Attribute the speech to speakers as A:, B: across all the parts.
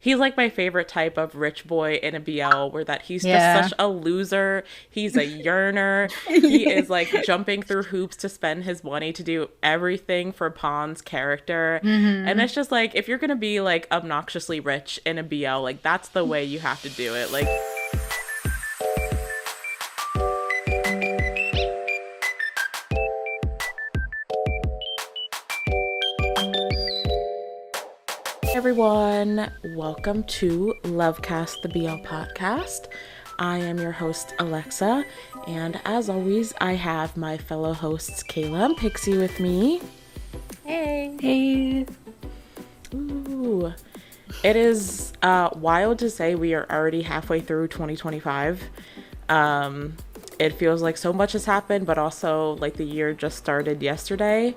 A: He's like my favorite type of rich boy in a BL, where that he's just such a loser. He's a yearner. He is like jumping through hoops to spend his money to do everything for Pon's character. And it's just like, if you're gonna be like obnoxiously rich in a BL, like that's the way you have to do it. Like, everyone, welcome to LoveCast, the BL podcast. I am your host, Alexa, and as always, I have my fellow hosts, Kayla and Pixie, with me.
B: Hey.
C: Hey.
A: Ooh. It is wild to say we are already halfway through 2025. It feels like so much has happened, but also like the year just started yesterday.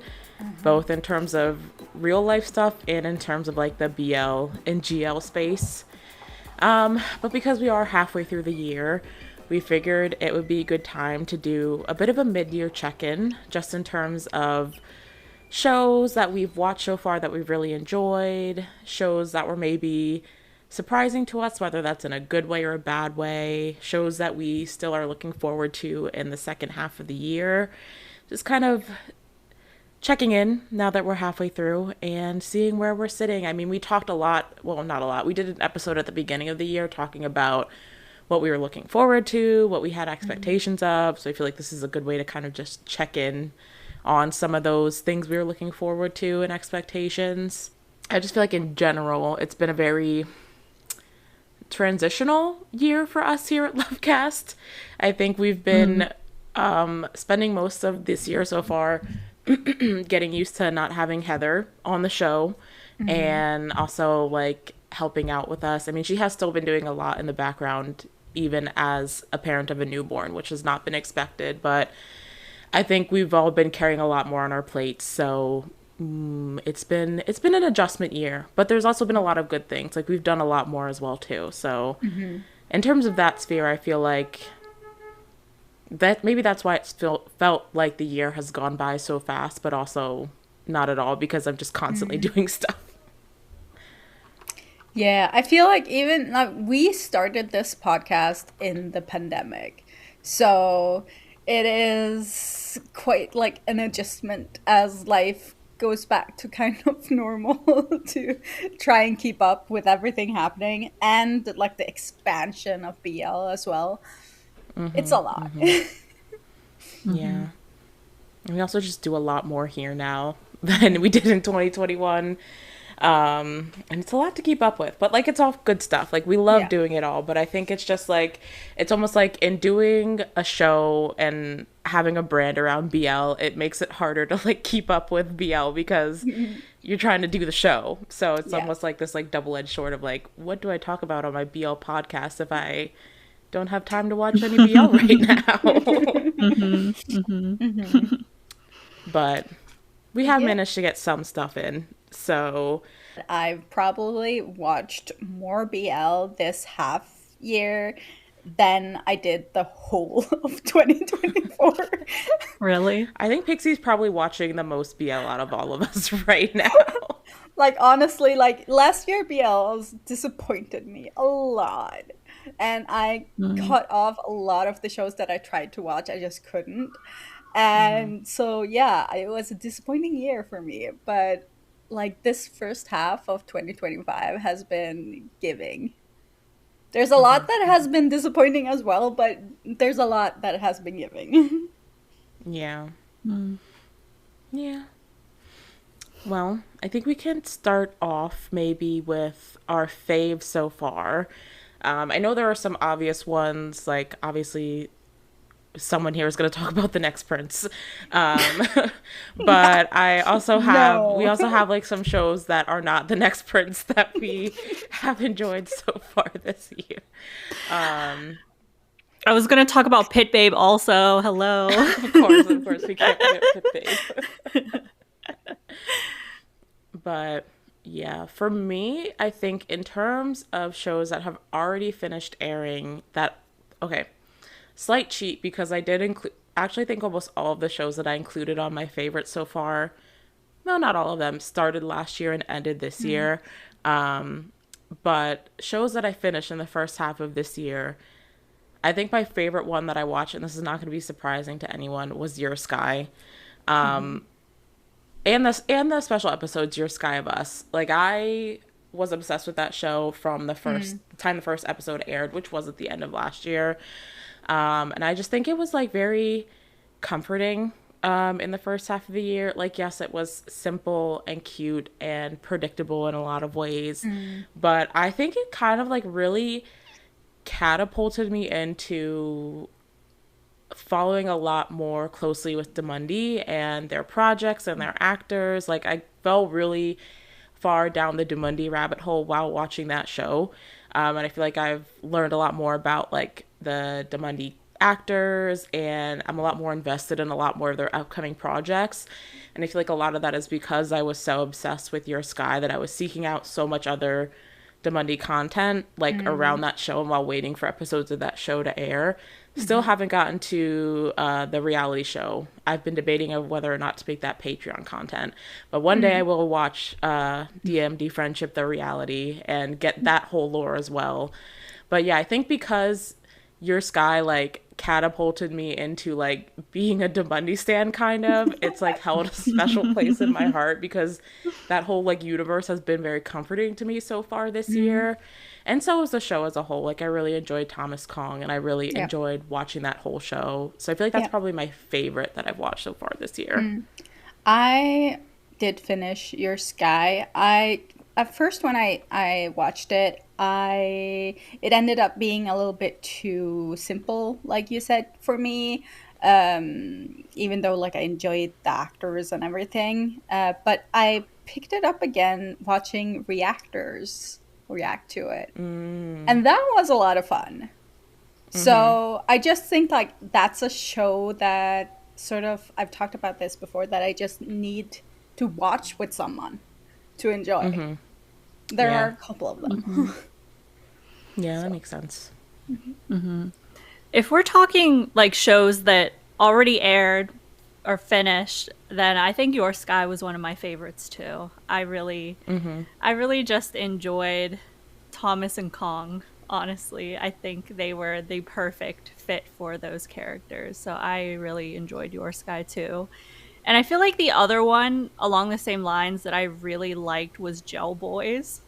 A: Both in terms of real life stuff and in terms of like the BL and GL space. But because we are halfway through the year, we figured it would be a good time to do a bit of a mid-year check-in, just in terms of shows that we've watched so far that we've really enjoyed, shows that were maybe surprising to us, whether that's in a good way or a bad way, shows that we still are looking forward to in the second half of the year. Just kind of checking in now that we're halfway through and seeing where we're sitting. I mean, we talked a lot, well, not a lot. We did an episode at the beginning of the year talking about what we were looking forward to, what we had expectations of. So I feel like this is a good way to kind of just check in on some of those things we were looking forward to and expectations. I just feel like in general, it's been a very transitional year for us here at LoveCast. I think we've been spending most of this year so far getting used to not having Heather on the show and also like helping out with us. I mean, she has still been doing a lot in the background, even as a parent of a newborn, which has not been expected, but I think we've all been carrying a lot more on our plates. So it's been an adjustment year, but there's also been a lot of good things. Like we've done a lot more as well too. So in terms of that sphere, I feel like that maybe that's why it's felt like the year has gone by so fast, but also not at all, because I'm just constantly doing stuff.
B: Yeah, I feel like even like we started this podcast in the pandemic. So it is quite like an adjustment as life goes back to kind of normal to try and keep up with everything happening and like the expansion of BL as well. It's a lot.
A: Yeah. And we also just do a lot more here now than we did in 2021. And it's a lot to keep up with, but like it's all good stuff. Like we love doing it all, but I think it's just like, it's almost like in doing a show and having a brand around BL, it makes it harder to like keep up with BL because you're trying to do the show. So it's almost like this like double-edged sword of like, what do I talk about on my BL podcast if I don't have time to watch any BL right now? But we have managed to get some stuff in. So
B: I've probably watched more BL this half year than I did the whole of 2024.
C: Really?
A: I think Pixie's probably watching the most BL out of all of us right now.
B: Like honestly, like last year BL disappointed me a lot. And I cut off a lot of the shows that I tried to watch. I just couldn't. And so, yeah, it was a disappointing year for me. But like this first half of 2025 has been giving. There's a lot that has been disappointing as well, but there's a lot that has been giving.
A: Yeah. Yeah. Well, I think we can start off maybe with our fave so far. I know there are some obvious ones, like obviously someone here is going to talk about the next Prince. But I also have, we also have like some shows that are not the next Prince that we have enjoyed so far this year.
C: I was going to talk about Pit Babe also. Hello.
A: Of course, we can't forget Pit Babe. But yeah, for me, I think in terms of shows that have already finished airing, that, okay, slight cheat because I did include, actually think almost all of the shows that I included on my favorites so far, no, not all of them, started last year and ended this year. But shows that I finished in the first half of this year, I think my favorite one that I watched, and this is not going to be surprising to anyone, was Your Sky.
B: Mm-hmm.
A: And the special episodes Your Sky of Us. Like, I was obsessed with that show from the first time the first episode aired, which was at the end of last year. And I just think it was like very comforting in the first half of the year. Like, yes, it was simple and cute and predictable in a lot of ways, but I think it kind of like really catapulted me into following a lot more closely with Demundi and their projects and their actors. Like, I fell really far down the Demundi rabbit hole while watching that show. And I feel like I've learned a lot more about like the Demundi actors, and I'm a lot more invested in a lot more of their upcoming projects. And I feel like a lot of that is because I was so obsessed with Your Sky that I was seeking out so much other Demundi content like around that show and while waiting for episodes of that show to air. Still haven't gotten to the reality show. I've been debating of whether or not to make that Patreon content, but one day I will watch DMD Friendship the reality and get that whole lore as well. But yeah, I think because Your Sky like catapulted me into like being a Demundi stan kind of, it's like held a special place in my heart because that whole like universe has been very comforting to me so far this year. And so is the show as a whole. Like, I really enjoyed Thomas Kong, and I really enjoyed watching that whole show. So I feel like that's probably my favorite that I've watched so far this year.
B: I did finish Your Sky. I at first when I watched it, it ended up being a little bit too simple, like you said, for me. Even though like I enjoyed the actors and everything, but I picked it up again watching reactors react to it, and that was a lot of fun. So I just think like that's a show that sort of, I've talked about this before, that I just need to watch with someone to enjoy. There are a couple of them.
A: Yeah, that makes sense.
C: If we're talking like shows that already aired or finished, then I think Your Sky was one of my favorites too. I really just enjoyed Thomas and Kong. Honestly, I think they were the perfect fit for those characters. So I really enjoyed Your Sky too. And I feel like the other one along the same lines that I really liked was Gel Boys.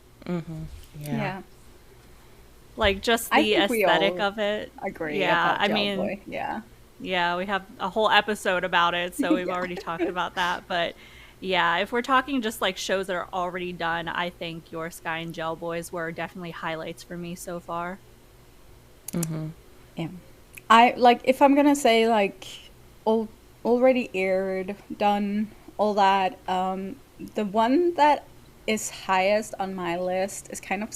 A: Yeah.
C: Like just
B: I
C: the
B: think we
C: aesthetic
B: all
C: of it.
B: agree
C: Yeah,
B: about
C: I
B: Gel
C: mean,
B: Boy. Yeah.
C: yeah, we have a whole episode about it, so we've already talked about that. But yeah, if we're talking just like shows that are already done, I think Your Sky and Gel Boys were definitely highlights for me so far.
B: Yeah. I like, if I'm gonna say like already aired, done, all that, the one that is highest on my list is kind of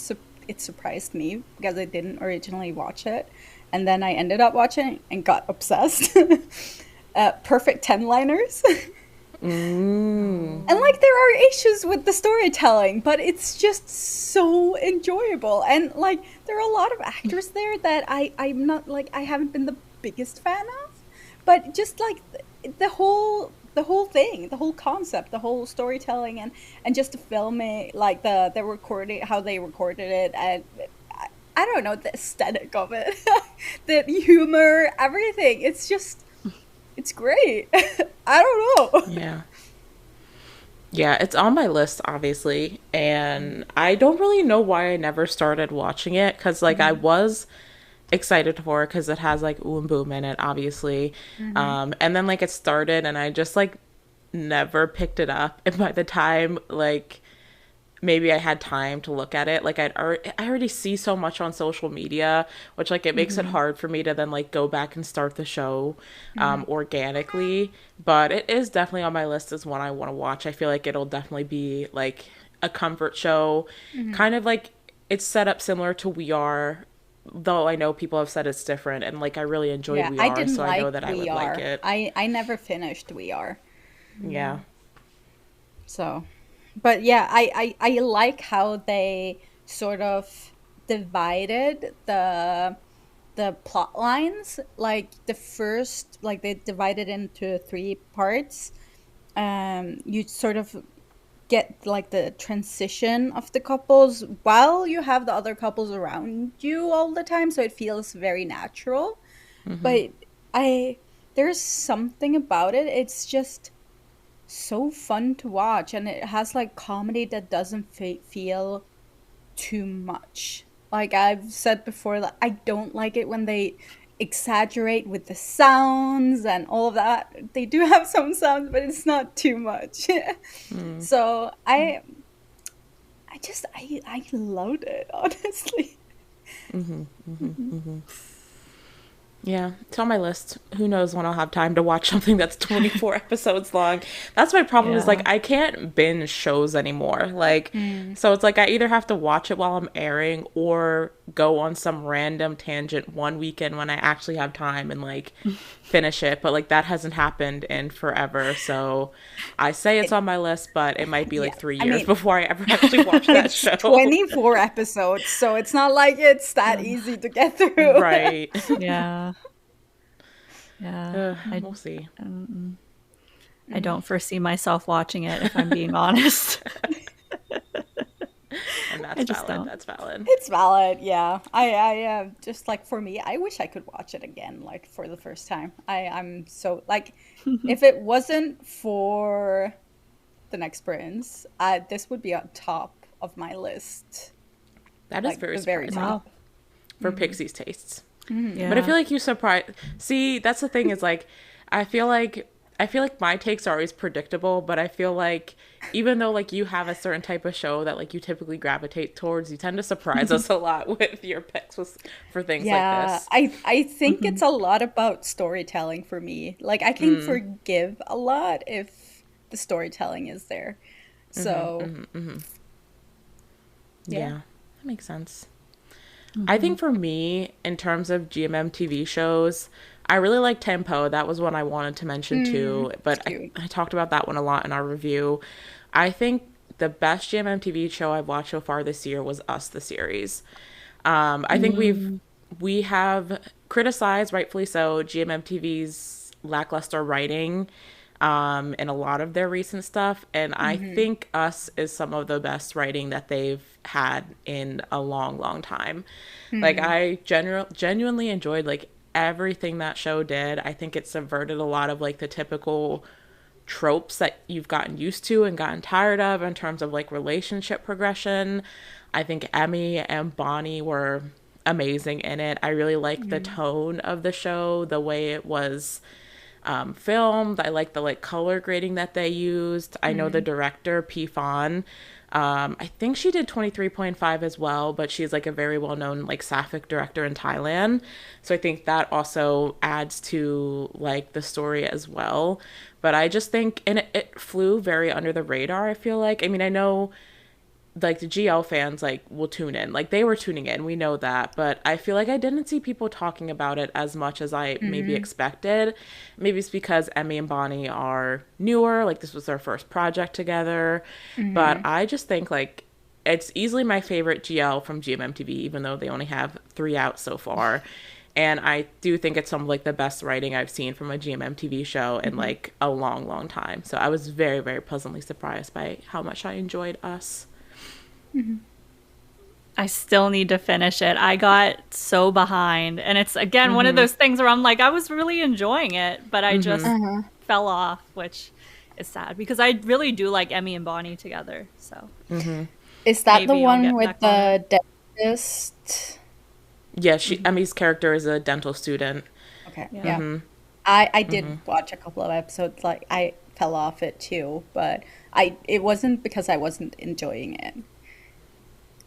B: it surprised me because I didn't originally watch it, and then I ended up watching it and got obsessed. Perfect 10-liners. And like, there are issues with the storytelling, but it's just so enjoyable. And like, there are a lot of actors there that I'm not like, I haven't been the biggest fan of, but just like the whole thing, the whole concept, the whole storytelling, and just the filming, like the recording, how they recorded it, and I don't know, the aesthetic of it, the humor, everything. It's great. I don't know.
A: Yeah, it's on my list, obviously, and I don't really know why I never started watching it, because, like, I was excited for it because it has, like, Ooh and Boom in it, obviously, and then, like, it started, and I just, like, never picked it up, and by the time, like, maybe I had time to look at it, like, I already see so much on social media, which, like, it makes it hard for me to then, like, go back and start the show organically, but it is definitely on my list as one I want to watch. I feel like it'll definitely be, like, a comfort show, kind of like, it's set up similar to We Are, though I know people have said it's different, and, like, I really enjoyed We
B: I
A: Are,
B: didn't
A: so
B: like
A: I know that I would like it.
B: I never finished We Are.
A: Yeah.
B: So, but yeah, I like how they sort of divided the plot lines. Like the first, like they divided into 3 parts. You sort of get like the transition of the couples while you have the other couples around you all the time, so it feels very natural. But I there's something about it. It's just so fun to watch, and it has like comedy that doesn't feel too much. Like I've said before, that I don't like it when they exaggerate with the sounds and all of that. They do have some sounds, but it's not too much. So I loved it, honestly.
A: Yeah, it's on my list. Who knows when I'll have time to watch something that's 24 episodes long. That's my problem is like I can't binge shows anymore. Like so it's like I either have to watch it while I'm airing or go on some random tangent one weekend when I actually have time and like finish it. But like that hasn't happened in forever. So I say it's on my list, but it might be like 3 years before I ever actually watch that show.
B: 24 episodes, so it's not like it's that easy to get through.
A: Right.
C: Yeah. Yeah.
A: We'll see.
C: I don't foresee myself watching it, if I'm being honest.
A: And that's valid. That's valid.
B: It's valid, yeah. I just like for me, I wish I could watch it again, like for the first time. I'm so like, if it wasn't for The Next Prince, this would be on top of my list.
A: That is
B: like,
A: very
B: the very
A: surprising
B: top.
A: for Pixie's tastes.
C: Yeah.
A: But I feel like you surprised. See, that's the thing is like, I feel like my takes are always predictable, but I feel like even though like you have a certain type of show that like you typically gravitate towards, you tend to surprise us a lot with your picks for things like this.
B: I think it's a lot about storytelling for me. Like I can forgive a lot if the storytelling is there. So
A: Yeah, that makes sense. I think for me, in terms of GMM TV shows, I really like Tempo. That was one I wanted to mention too, but I talked about that one a lot in our review. I think the best GMM TV show I've watched so far this year was Us, the series. I think we have criticized, rightfully so, GMM TV's lackluster writing in a lot of their recent stuff, and I think Us is some of the best writing that they've had in a long time. Like I genuinely enjoyed like everything that show did. I think it subverted a lot of like the typical tropes that you've gotten used to and gotten tired of in terms of like relationship progression. I think Emmy and Bonnie were amazing in it. I really liked the tone of the show, the way it was filmed. I like the like color grading that they used. I know the director, P. Fan. I think she did 23.5 as well, but she's like a very well-known like sapphic director in Thailand. So I think that also adds to like the story as well. But I just think, and it flew very under the radar, I feel like. I mean, I know like the GL fans like will tune in, like they were tuning in, we know that, but I feel like I didn't see people talking about it as much as I maybe expected. Maybe it's because Emmy and Bonnie are newer, like this was their first project together, but I just think like it's easily my favorite GL from GMM TV, even though they only have 3 out so far. And I do think it's some of like the best writing I've seen from a GMM TV show in like a long time. So I was very, very pleasantly surprised by how much I enjoyed Us.
C: I still need to finish it. I got so behind, and it's again one of those things where I'm like, I was really enjoying it, but I just fell off, which is sad because I really do like Emmy and Bonnie together. So
B: is that the
C: maybe I'll
B: one
C: get
B: with
C: back on
B: the dentist?
A: Yeah, Emmy's character is a dental student.
B: Okay,
C: Yeah.
B: yeah. I did watch a couple of episodes. Like I fell off it too, but it wasn't because I wasn't enjoying it.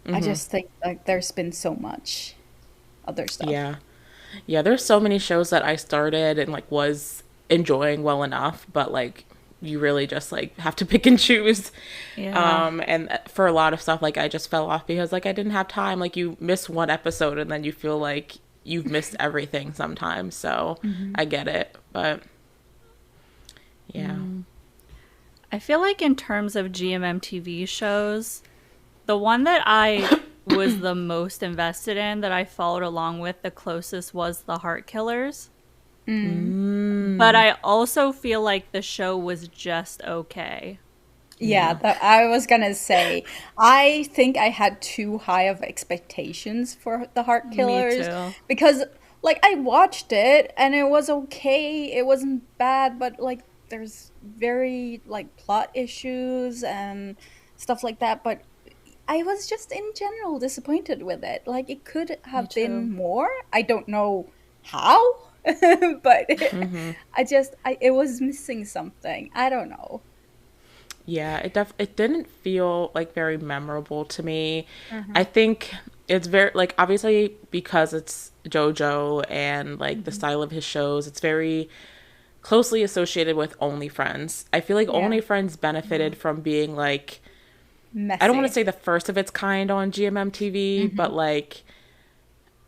B: I just think like there's been so much other stuff.
A: Yeah, there's so many shows that I started and like was enjoying well enough, but like you really just like have to pick and choose. And for a lot of stuff, like I just fell off because like I didn't have time. Like you miss one episode and then you feel like you've missed everything sometimes. So I get it, but yeah.
C: I feel like in terms of GMM TV shows, the one that I was the most invested in, that I followed along with the closest, was The Heart Killers. But I also feel like the show was just okay.
B: Yeah,
A: Yeah.
B: that I was gonna say. I think I had too high of expectations for the Heart
C: Me
B: Killers
C: too.
B: because like I watched it and it was okay. It wasn't bad, but like there's very like plot issues and stuff like that, but I was just in general disappointed with it. Like it could
C: Me
B: have been
C: too.
B: more. I don't know how, but it was missing something. I don't know.
A: Yeah, it didn't feel like very memorable to me. I
B: Mhm.
A: think it's very like obviously because it's JoJo and like the
B: Mhm.
A: style of his shows, it's very closely associated with OnlyFriends. I feel like
B: Yeah.
A: OnlyFriends benefited from being like I don't want to
B: Messy.
A: say the first of its kind on GMM TV, but
B: Mhm.
A: like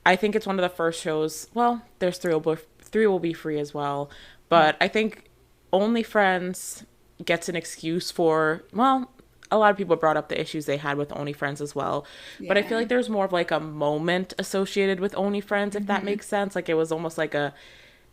A: I think it's one of the first shows. Well, there's three will be free as well,
B: Yeah.
A: but I think Only Friends gets an excuse for well, a lot of people brought up the issues they had with Only Friends as well, but I feel
B: Yeah.
A: like there's more of like a moment associated with Only Friends, if that
B: Mhm.
A: makes sense. Like it was almost like a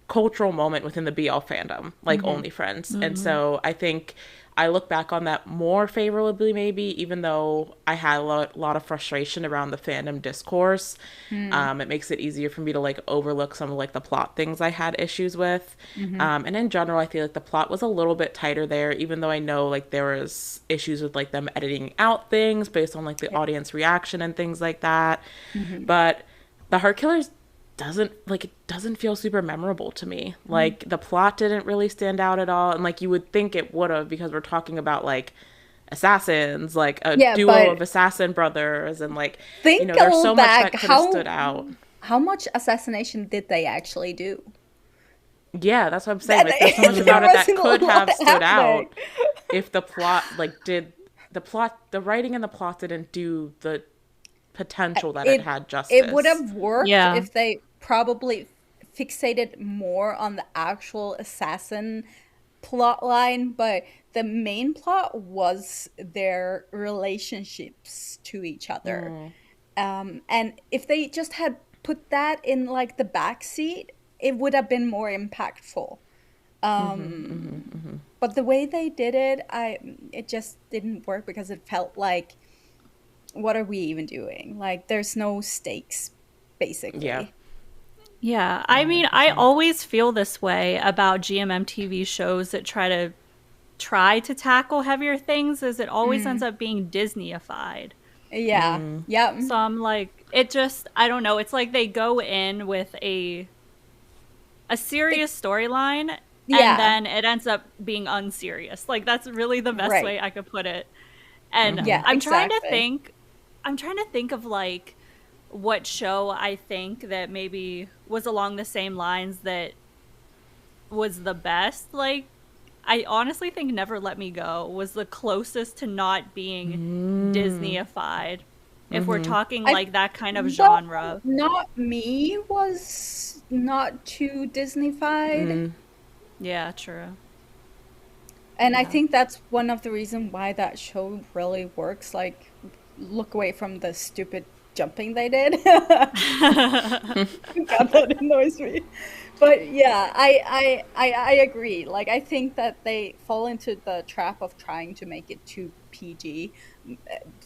A: cultural moment within the BL fandom, like
B: Mhm.
A: Only Friends. And
C: Mm-hmm.
A: so I think I look back on that more favorably, maybe, even though I had lot of frustration around the fandom discourse.
B: Mm.
A: It makes it easier for me to like overlook some of like the plot things I had issues with.
B: Mhm.
A: And in general, I feel like the plot was a little bit tighter there, even though I know like there was issues with like them editing out things based on like the
B: Yeah.
A: audience reaction and things like that.
B: Mhm.
A: But the Heart Killers it doesn't feel super memorable to me. Like the plot didn't really stand out at all, and like you would think it would have because we're talking about like assassins, like a
B: Yeah,
A: duo
B: but
A: of assassin brothers, and like
B: think a
A: there's
B: little
A: so much
B: back.
A: that could have stood out.
B: How much assassination did they actually do?
A: Yeah, that's what I'm saying.
B: That
A: Like there's so much
B: there
A: about it that
B: wasn't a
A: could
B: lot
A: have stood
B: happening.
A: out if the plot like did the writing and the plot didn't do the potential that it
B: It
A: had
B: it would
A: justice.
B: have worked
C: Yeah.
B: if they probably fixated more on the actual assassin plot line, but the main plot was their relationships to each other. And if they just had put that in like the back seat, it would have been more impactful. But the way they did it, I it just didn't work because it felt like what are we even doing? Like there's no stakes
A: Yeah,
B: basically.
C: Yeah, I mean, I
A: 100%.
C: always feel this way about GMM TV shows that try to tackle heavier things, as it always ends
B: Mm.
C: up being Disneyified.
B: Yeah. Yep.
C: So I'm like, it just, I don't know. It's like they go in with a
B: They,
C: serious storyline, and
B: yeah.
C: then it ends up being unserious. Like that's really the best
B: Right.
C: way I could put it. And
B: Yeah, exactly.
C: I'm trying to think of like what show I think that maybe was along the same lines that was the best. Like I honestly think Never Let Me Go was the closest to not being Disneyified. If we're talking
B: I
C: like that kind of
B: Well,
C: genre.
B: Not Me was not too Disneyfied.
C: Yeah, true.
B: And I
C: Yeah.
B: think that's one of the reasons why that show really works. Like, look away from the stupid jumping they did. God, that annoys me. But yeah, I agree. Like, I think that they fall into the trap of trying to make it too PG,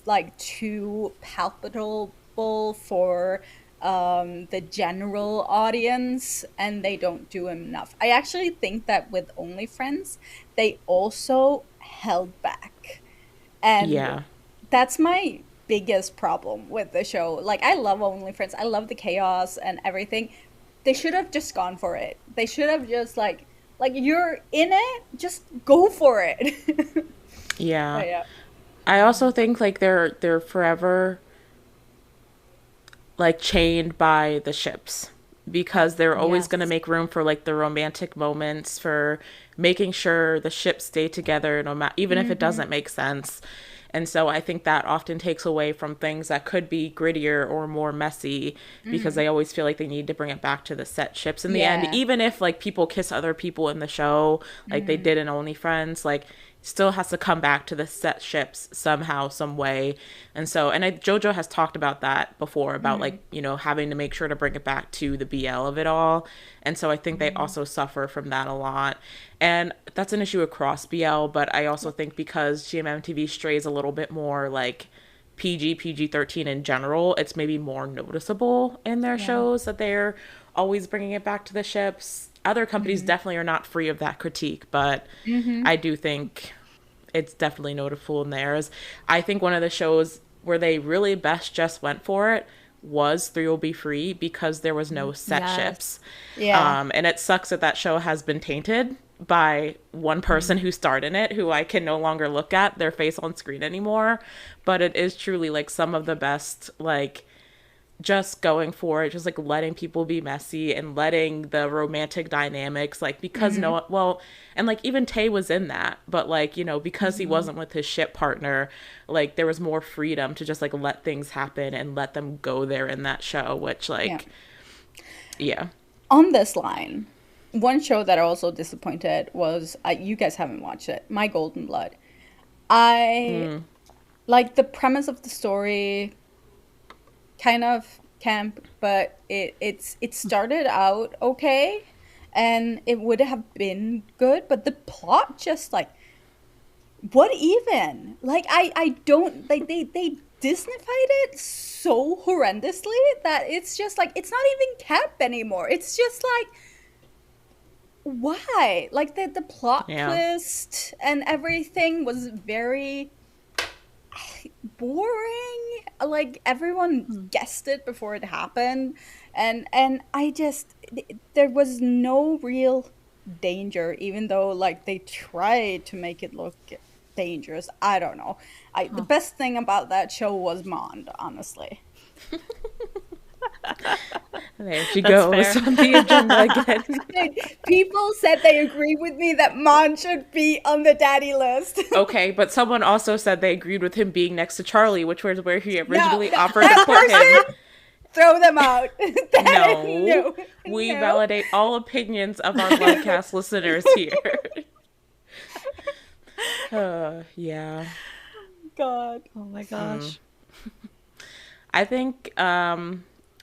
B: like too palpable for the general audience, and they don't do enough. I actually think that with OnlyFriends, they also held back. And
A: Yeah.
B: that's my biggest problem with the show. Like, I love OnlyFriends, I love the chaos and everything. They should have just gone for it. They should have just like you're in it, just go for it.
A: Yeah.
B: But yeah.
A: I also think like they're forever like chained by the ships because they're always going to
C: Yes.
A: make room for like the romantic moments for making sure the ships stay together no matter even if it
B: Hmm.
A: doesn't make sense. And so I think that often takes away from things that could be grittier or more messy because
B: Hmm.
A: they always feel like they need to bring it back to the set ships in the end.
B: Yeah.
A: Even if like people kiss other people in the show, like they
B: Hmm.
A: did in Only Friends, like still has to come back to the set ships somehow, some way. And so, JoJo has talked about that before, about like, you know, having to make sure to bring it back to the BL of it all. And so I think they also suffer from that a lot. And that's an issue across BL, but I also think because GMM TV strays a little bit more like PG-13 in general, it's maybe more noticeable in their shows that they're always bringing it back to the ships. Other companies definitely are not free of that critique, but I do think it's definitely noticeable in theirs. I think one of the shows where they really best just went for it was 3 Will Be Free, because there was no set ships.
B: Yeah.
A: And it sucks that show has been tainted by one person who starred in it, who I can no longer look at their face on screen anymore. But it is truly like some of the best, like, just going for it, just like letting people be messy and letting the romantic dynamics, like, because and like even Tay was in that, but like, you know, because he wasn't with his ship partner, like there was more freedom to just like let things happen and let them go there in that show, which like
B: On this line, one show that I also disappointed was, you guys haven't watched it, My Golden Blood. I like the premise of the story, kind of camp, but it started out okay, and it would have been good, but the plot just like, what even? Like I don't, like they Disneyfied it so horrendously that it's just like, it's not even camp anymore. It's just like, why? Like the plot twist and everything was very boring. Like everyone guessed it before it happened, and I just, there was no real danger, even though like they tried to make it look dangerous. I don't know. The best thing about that show was Mond, honestly.
A: There she goes on the agenda again.
B: People said they agree with me that Mon should be on the daddy list.
A: Okay, but someone also said they agreed with him being next to Charlie, which was where he originally offered to put him.
B: Throw them out.
A: No. We validate all opinions of our LoveCast listeners here. Yeah.
B: God.
C: Oh my gosh.
A: I think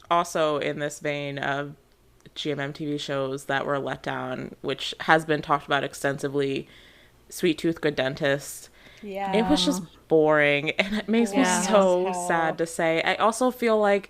A: also in this vein of GMM TV shows that were let down, which has been talked about extensively, Sweet Tooth, Good Dentist.
B: Yeah.
A: It was just boring, and it makes me so sad to say. I also feel like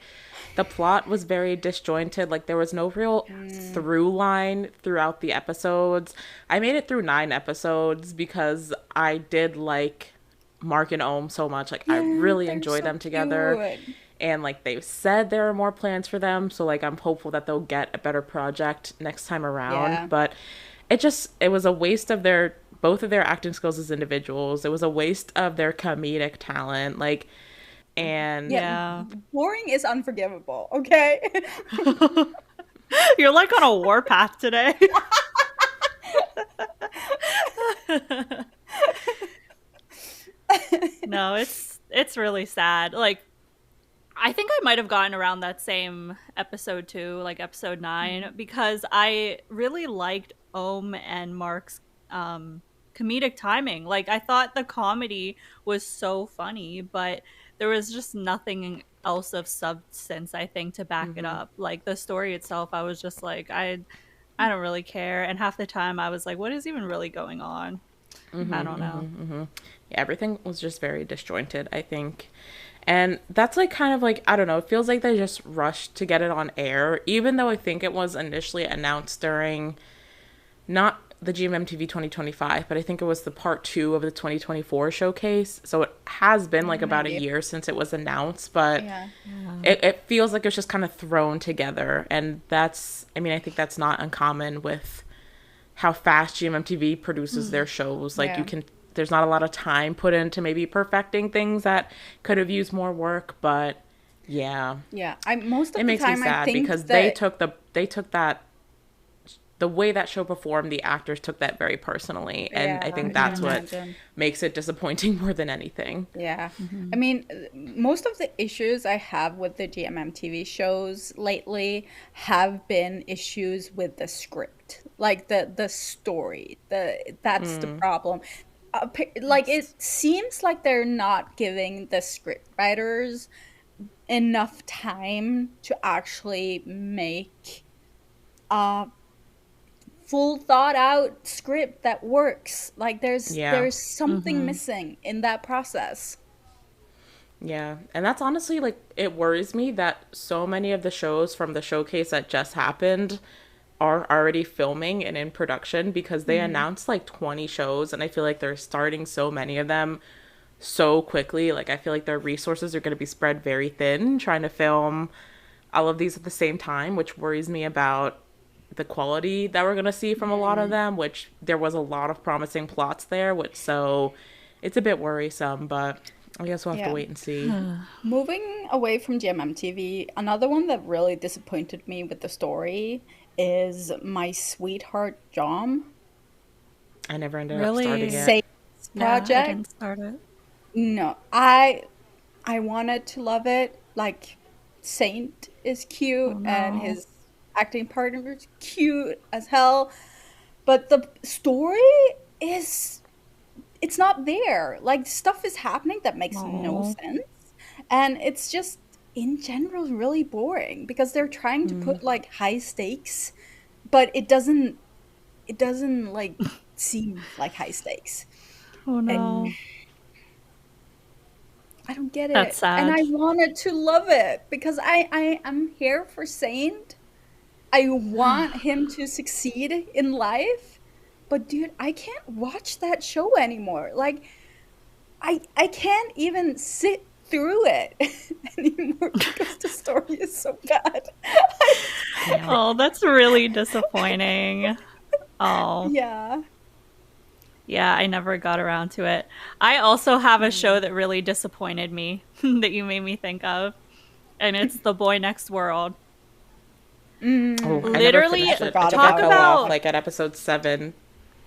A: the plot was very disjointed. Like there was no real through line throughout the episodes. I made it through 9 episodes because I did like Mark and Ohm so much. Like I really enjoyed them together.
B: Cute.
A: And like they've said there are more plans for them, so like I'm hopeful that they'll get a better project next time around.
B: Yeah.
A: But it was a waste of both of their acting skills as individuals. It was a waste of their comedic talent. Like, and
B: boring is unforgivable. Okay.
C: You're like on a warpath today. No, it's really sad. Like, I think I might have gotten around that same episode too, like episode 9, because I really liked Ohm and Mark's comedic timing. Like I thought the comedy was so funny, but there was just nothing else of substance, I think, to back it up. Like the story itself, I was just like, I don't really care. And half the time I was like, what is even really going on? I don't know.
A: Yeah, everything was just very disjointed, I think. And that's like kind of like, I don't know, it feels like they just rushed to get it on air, even though I think it was initially announced during not the GMM TV 2025, but I think it was the part 2 of the 2024 showcase. So it has been like about a year since it was announced, but it feels like it's just kind of thrown together. And that's, I mean, I think that's not uncommon with how fast GMM TV produces their shows. Like there's not a lot of time put into maybe perfecting things that could have used more work, but
B: most of
A: it makes
B: the time
A: me sad
B: I think
A: because
B: that
A: they took that, the way that show performed, the actors took that very personally, and I think that's what makes it disappointing more than anything.
B: I mean, most of the issues I have with the GMM TV shows lately have been issues with the script, like the story. That's the problem. like it seems like they're not giving the script writers enough time to actually make a full thought out script that works. Like
A: Yeah.
B: there's something missing in that process.
A: Yeah. And that's honestly like, it worries me that so many of the shows from the showcase that just happened are already filming and in production, because they announced like 20 shows, and I feel like they're starting so many of them so quickly. Like, I feel like their resources are going to be spread very thin trying to film all of these at the same time, which worries me about the quality that we're going to see from a lot of them, which there was a lot of promising plots there, which, so it's a bit worrisome, but I guess we'll have to wait and see.
B: Moving away from GMM TV, another one that really disappointed me with the story is My Sweetheart Jom.
A: I never ended
C: Really?
A: up starting it.
B: Saints
C: Yeah, I
B: project.
C: didn't start it.
B: No, I wanted to love it. Like, Saint is cute, and
C: no.
B: his acting partner is cute as hell, but the story is, it's not there. Like, stuff is happening that makes no
C: No.
B: sense, and it's just in general really boring because they're trying to put like high stakes, but it doesn't like seem like high stakes.
C: Oh no.
B: And I don't get
C: That's
B: it. And
C: sad.
B: I wanted to love it because I am here for Saint. I want him to succeed in life. But dude, I can't watch that show anymore. Like, I can't even sit through it anymore because the story is so bad.
C: Oh, that's really disappointing. Oh,
B: Yeah.
C: yeah, I never got around to it. I also have a show that really disappointed me that you made me think of, and it's The Boy Next World.
A: Oh, I never
C: Literally,
A: finished it. I
B: forgot
A: think I
C: talk
A: fell off
C: about,
A: like at episode 7.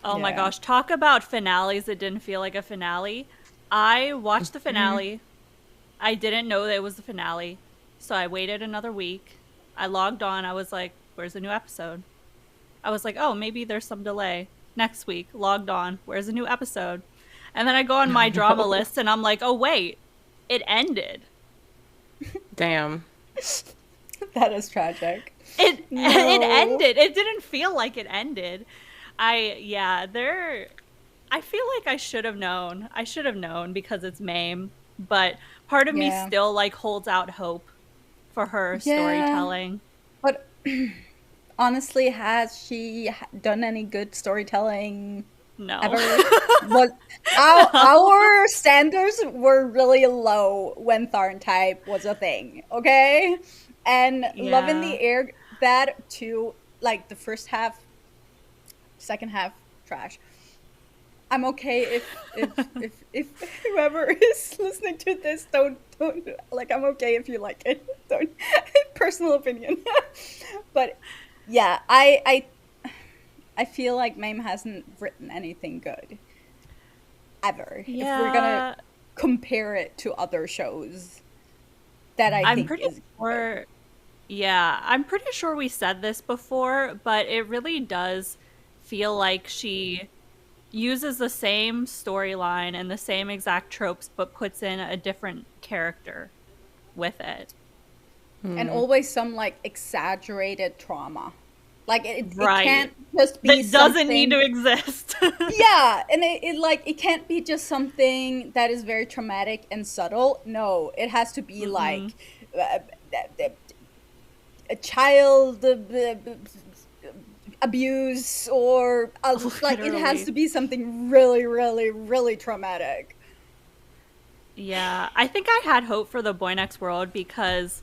C: oh my
B: Yeah.
C: gosh, talk about finales that didn't feel like a finale. I watched the finale. I didn't know that it was the finale, so I waited another week. I logged on. I was like, where's the new episode? I was like, oh, maybe there's some delay. Next week, logged on. Where's the new episode? And then I go on my drama list and I'm like, oh, wait, it ended.
A: Damn.
B: That is tragic.
C: It
B: No.
C: ended. It didn't feel like it ended. I feel like I should have known. I should have known because it's Mame, but part of me
B: Yeah.
C: still like holds out hope for her
B: Yeah.
C: storytelling.
B: But honestly, has she done any good storytelling
C: No.
B: ever? What our standards were really low when Tharn type was a thing, okay? And Love in the
C: Yeah.
B: Air, that too, like the first half, second half, trash. I'm okay if whoever is listening to this don't like, I'm okay if you like it. Don't, personal opinion. But yeah, I feel like Mame hasn't written anything good ever. If we're gonna
C: Yeah.
B: compare it to other shows that I
C: I'm
B: think
C: pretty
B: is
C: sure. Yeah, I'm pretty sure we said this before, but it really does feel like she uses the same storyline and the same exact tropes, but puts in a different character with it.
B: and always some like exaggerated trauma. Like it
C: Right.
B: can't just be
C: That doesn't need to
B: something-
C: exist.
B: Yeah, and it like it can't be just something that is very traumatic and subtle. No, it has to be like uh, a child abuse or like it has
C: Literally.
B: to be something really, really, really traumatic.
C: Yeah, I think I had hope for The Boy Next World because,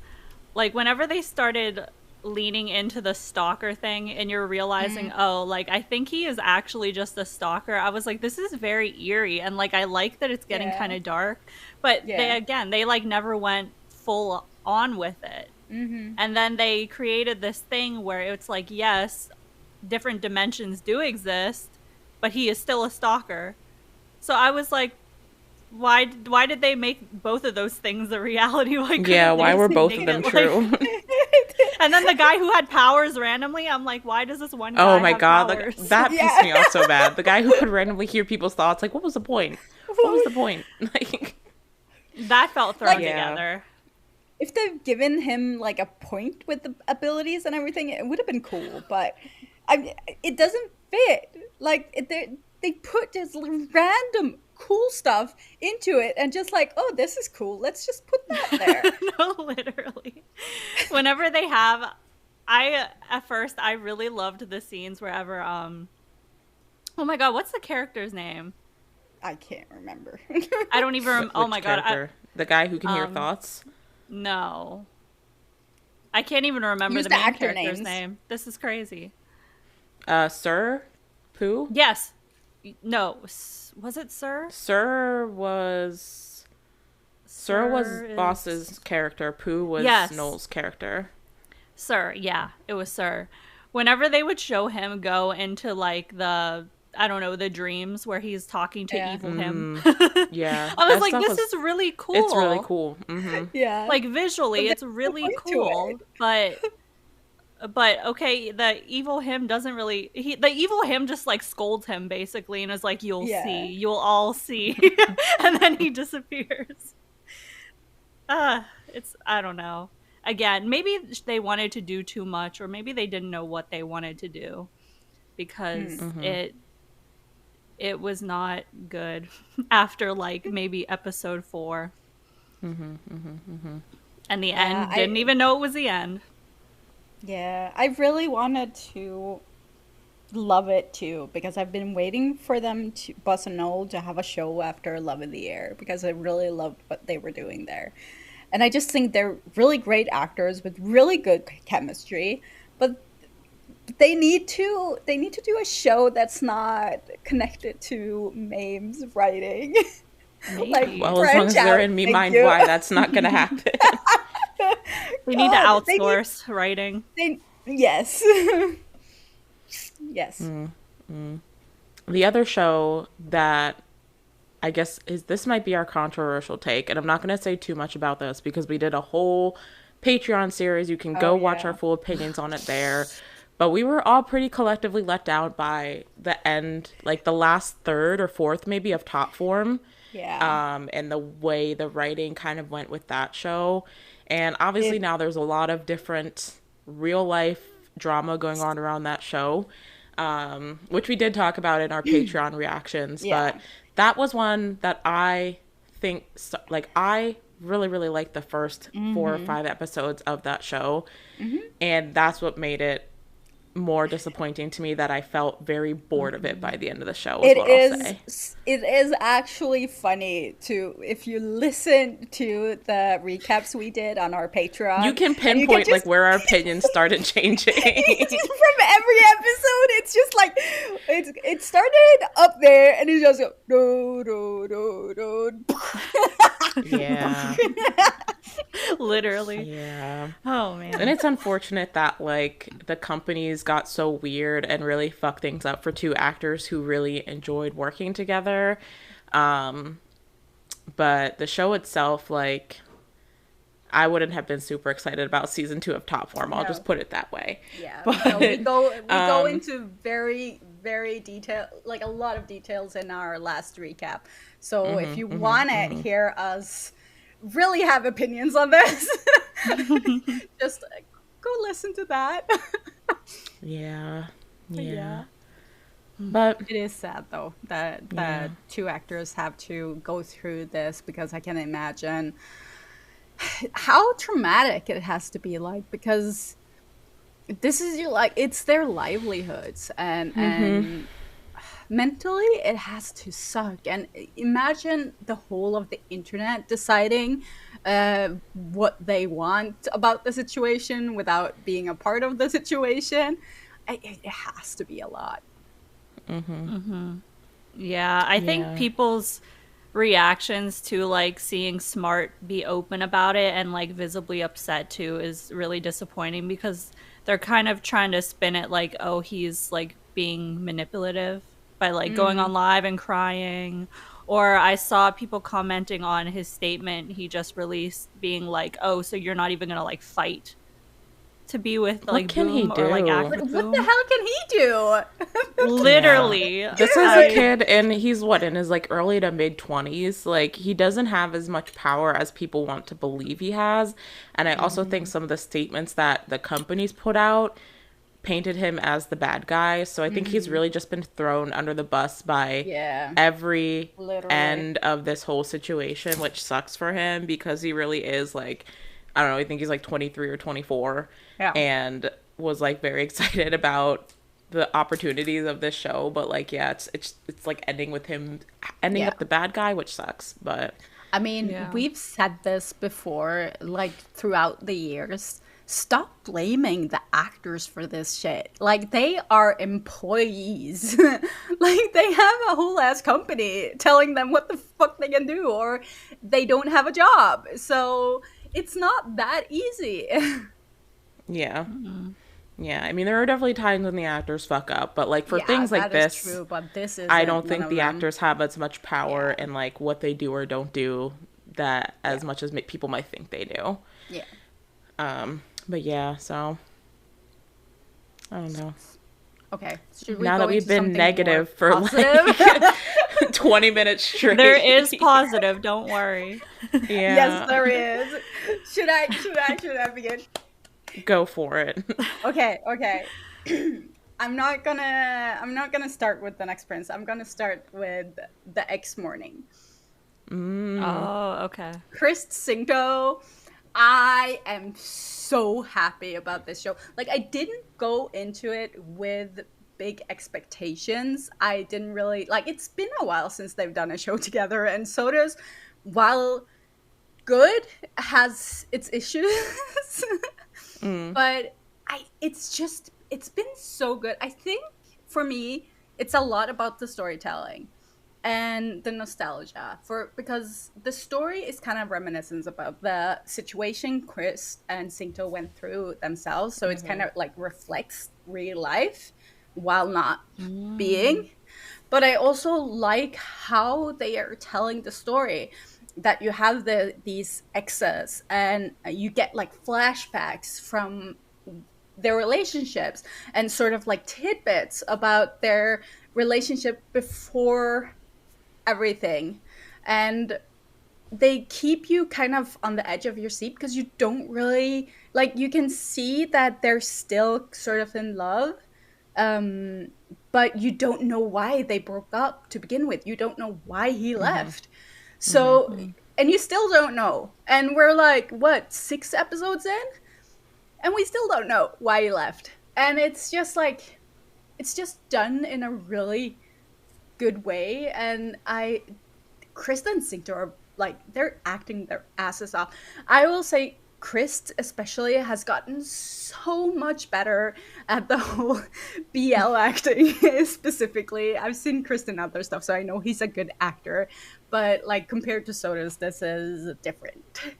C: like, whenever they started leaning into the stalker thing and you're realizing, oh, like, I think he is actually just a stalker, I was like, this is very eerie. And, like, I like that it's getting
B: Yeah.
C: kind of dark. But they, like, never went full on with it. And then they created this thing where it's like, yes, different dimensions do exist, but he is still a stalker. So I was like, why did they make both of those things a reality? Why couldn't
A: Yeah,
C: they
A: why were
C: just
A: both
C: make
A: of them
C: it, like-
A: true?
C: And then the guy who had powers randomly, I'm like, why does this one guy
A: Oh my
C: have
A: god,
C: powers?
A: that pissed me off so bad. The guy who could randomly hear people's thoughts, like, what was the point? What was the point? Like,
C: that felt thrown
A: Like, yeah.
C: together.
B: If they've given him like a point with the abilities and everything, it would have been cool. But it doesn't fit. Like they put this random cool stuff into it and just like, oh, this is cool. Let's just put that there.
C: No, literally. Whenever they have, at first I really loved the scenes wherever oh my god, what's the character's name?
B: I can't remember.
C: I don't even oh my god,
A: the guy who can hear thoughts.
C: no, I can't even remember
B: Use
C: the
B: the
C: main
B: actor
C: character's
B: names.
C: name. This is crazy.
A: Sir Pooh?
C: Yes. No, was it Sir?
A: Sir was Boss's character. Pooh was Noel's character.
C: Sir, yeah, it was Sir. Whenever they would show him go into like the, I don't know, the dreams where he's talking to evil him.
A: Yeah.
C: I was like, this is really cool.
A: It's really cool. Mm-hmm.
B: Yeah.
C: Like visually, it's really cool. But okay, the evil him doesn't really. The evil him just like scolds him basically, and is like, "You'll see, you'll all see," and then he disappears. It's, I don't know. Again, maybe they wanted to do too much, or maybe they didn't know what they wanted to do, because it was not good after like maybe episode 4. And the end didn't even know it was the end.
B: Yeah, I really wanted to love it too, because I've been waiting for them to Buzz and Noel to have a show after Love in the Air, because I really loved what they were doing there. And I just think they're really great actors with really good chemistry, but they need to do a show that's not connected to Mame's writing.
C: Maybe.
A: Well, as long as they're in me mind why that's not going to happen.
C: We need to outsource writing.
B: Yes. Yes.
A: The other show that I guess this might be our controversial take, and I'm not going to say too much about this because we did a whole Patreon series. You can go watch our full opinions on it there. But we were all pretty collectively let down by the end, like the last third or fourth maybe of Top Form.
B: Yeah.
A: And the way the writing kind of went with that show. And obviously now there's a lot of different real life drama going on around that show, which we did talk about in our Patreon reactions.
B: Yeah.
A: But that was one that I think, like, I really, really liked the first 4 or 5 episodes of that show. And that's what made it more disappointing to me, that I felt very bored of it by the end of the show. I'll say.
B: It is actually funny if you listen to the recaps we did on our Patreon.
A: You can pinpoint like where our opinions started changing.
B: From every episode, it's just like it started up there and it just go do.
A: Yeah.
C: Literally.
A: Yeah.
C: Oh man.
A: And it's unfortunate that like the companies got so weird and really fucked things up for 2 actors who really enjoyed working together. But the show itself, like, I wouldn't have been super excited about season 2 of Top Form. I'll just put it that way.
B: Yeah.
A: But,
B: no, we go into very, very detail, like a lot of details in our last recap. So if you want to hear us really have opinions on this, just go listen to that.
A: Yeah.
B: Yeah.
A: But
B: it is sad though that 2 actors have to go through this, because I can imagine how traumatic it has to be, like, because this is it's their livelihoods, and mentally it has to suck. And imagine the whole of the internet deciding what they want about the situation without being a part of the situation. It has to be a lot.
C: Yeah, I think people's reactions to like seeing Smart be open about it and like visibly upset too is really disappointing, because they're kind of trying to spin it like, oh, he's like being manipulative by like going on live and crying. Or I saw people commenting on his statement he just released being like, oh, so you're not even gonna like fight to be with
A: What
C: like
A: can he
C: Boom or like
A: do?
C: act
B: But
C: with
B: what the
C: Boom.
B: hell can he do?
C: Literally.
A: This is a kid, and he's what, in his like early to mid 20s. Like, he doesn't have as much power as people want to believe he has. And I also think some of the statements that the companies put out painted him as the bad guy. So I think he's really just been thrown under the bus by
B: Yeah.
A: every
B: Literally.
A: end of this whole situation, which sucks for him because he really is like, I don't know, I think he's like 23 or 24
B: Yeah.
A: and was like very excited about the opportunities of this show, but like, yeah, it's like ending with him ending up the bad guy, which sucks. But
B: I mean,
C: Yeah.
B: we've said this before, like throughout the years. Stop blaming the actors for this shit. Like, they are employees. Like, they have a whole ass company telling them what the fuck they can do, or they don't have a job. So it's not that easy.
A: yeah. Yeah, I mean, there are definitely times when the actors fuck up, but like for
B: Yeah,
A: things like
B: that is
A: this,
B: true, but this is
A: I don't
B: one
A: think
B: of
A: the
B: them.
A: actors have as much power
B: Yeah.
A: in like what they do or don't do that as much as people might think they do.
B: Yeah.
A: But yeah, so I don't know.
B: Okay. Should we
A: Now
B: go
A: that we've
B: into
A: been
B: something
A: negative
B: more
A: for
B: positive?
A: like 20 minutes straight.
C: There is positive, don't worry.
A: Yeah.
B: Yes, there is. Should I begin?
A: Go for it.
B: Okay. I'm not gonna start with the next prince. I'm gonna start with the X Morning.
C: Oh, okay.
B: Chris Cinco. I am so happy about this show. Like, I didn't go into it with big expectations. I didn't really like. It's been a while since they've done a show together, and Soda's, while good, has its issues. But it's been so good. I think for me, it's a lot about the storytelling and the nostalgia, because the story is kind of reminiscent about the situation Chris and Cinto went through themselves. So it's kind of like reflects real life while not being. But I also like how they are telling the story, that you have these exes and you get like flashbacks from their relationships and sort of like tidbits about their relationship before everything. And they keep you kind of on the edge of your seat because you don't really like, you can see that they're still sort of in love, but you don't know why they broke up to begin with. You don't know why he left. So, and you still don't know. And we're like, what, 6 episodes in? And we still don't know why he left. And it's just like, it's just done in a really good way. And Krista and Cinto are like, they're acting their asses off. I will say Chris especially has gotten so much better at the whole BL acting specifically. I've seen Chris in other stuff, so I know he's a good actor. But like, compared to Soda's, this is different.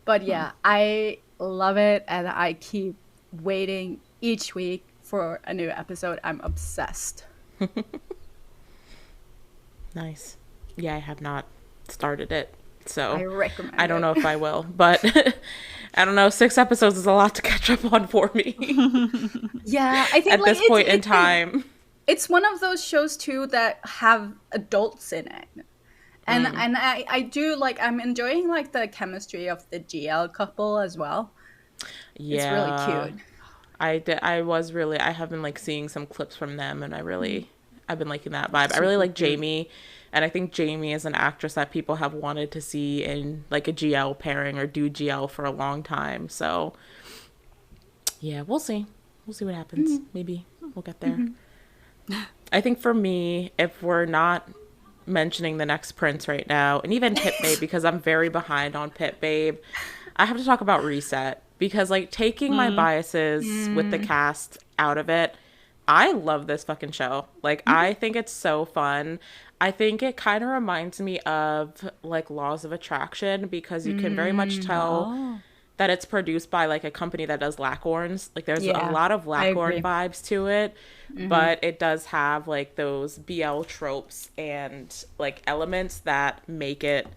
B: But yeah, I love it, and I keep waiting each week for a new episode. I'm obsessed.
A: Nice. Yeah, I have not started it, so
B: I recommend
A: I don't
B: it.
A: know if I will, but I don't know. 6 episodes is a lot to catch up on for me
B: Yeah, I think
A: at
B: like,
A: this point in time.
B: It's one of those shows too that have adults in it. And I do like, I'm enjoying like the chemistry of the GL couple as well.
A: Yeah,
B: It's really cute.
A: I have been like seeing some clips from them, and I've been liking that vibe. I really like Jamie, and I think Jamie is an actress that people have wanted to see in like a GL pairing or do GL for a long time. So yeah, we'll see what happens. Maybe we'll get there. I think for me, if we're not mentioning the next prince right now, and even Pit Babe, because I'm very behind on Pit Babe, I have to talk about Reset, because like, taking my biases with the cast out of it, I love this fucking show. Like, I think it's so fun. I think it kind of reminds me of like Laws of Attraction, because you can very much tell that it's produced by like a company that does Lackhorns. Like, there's a lot of Lackhorn vibes to it, but it does have like those BL tropes and like elements that make it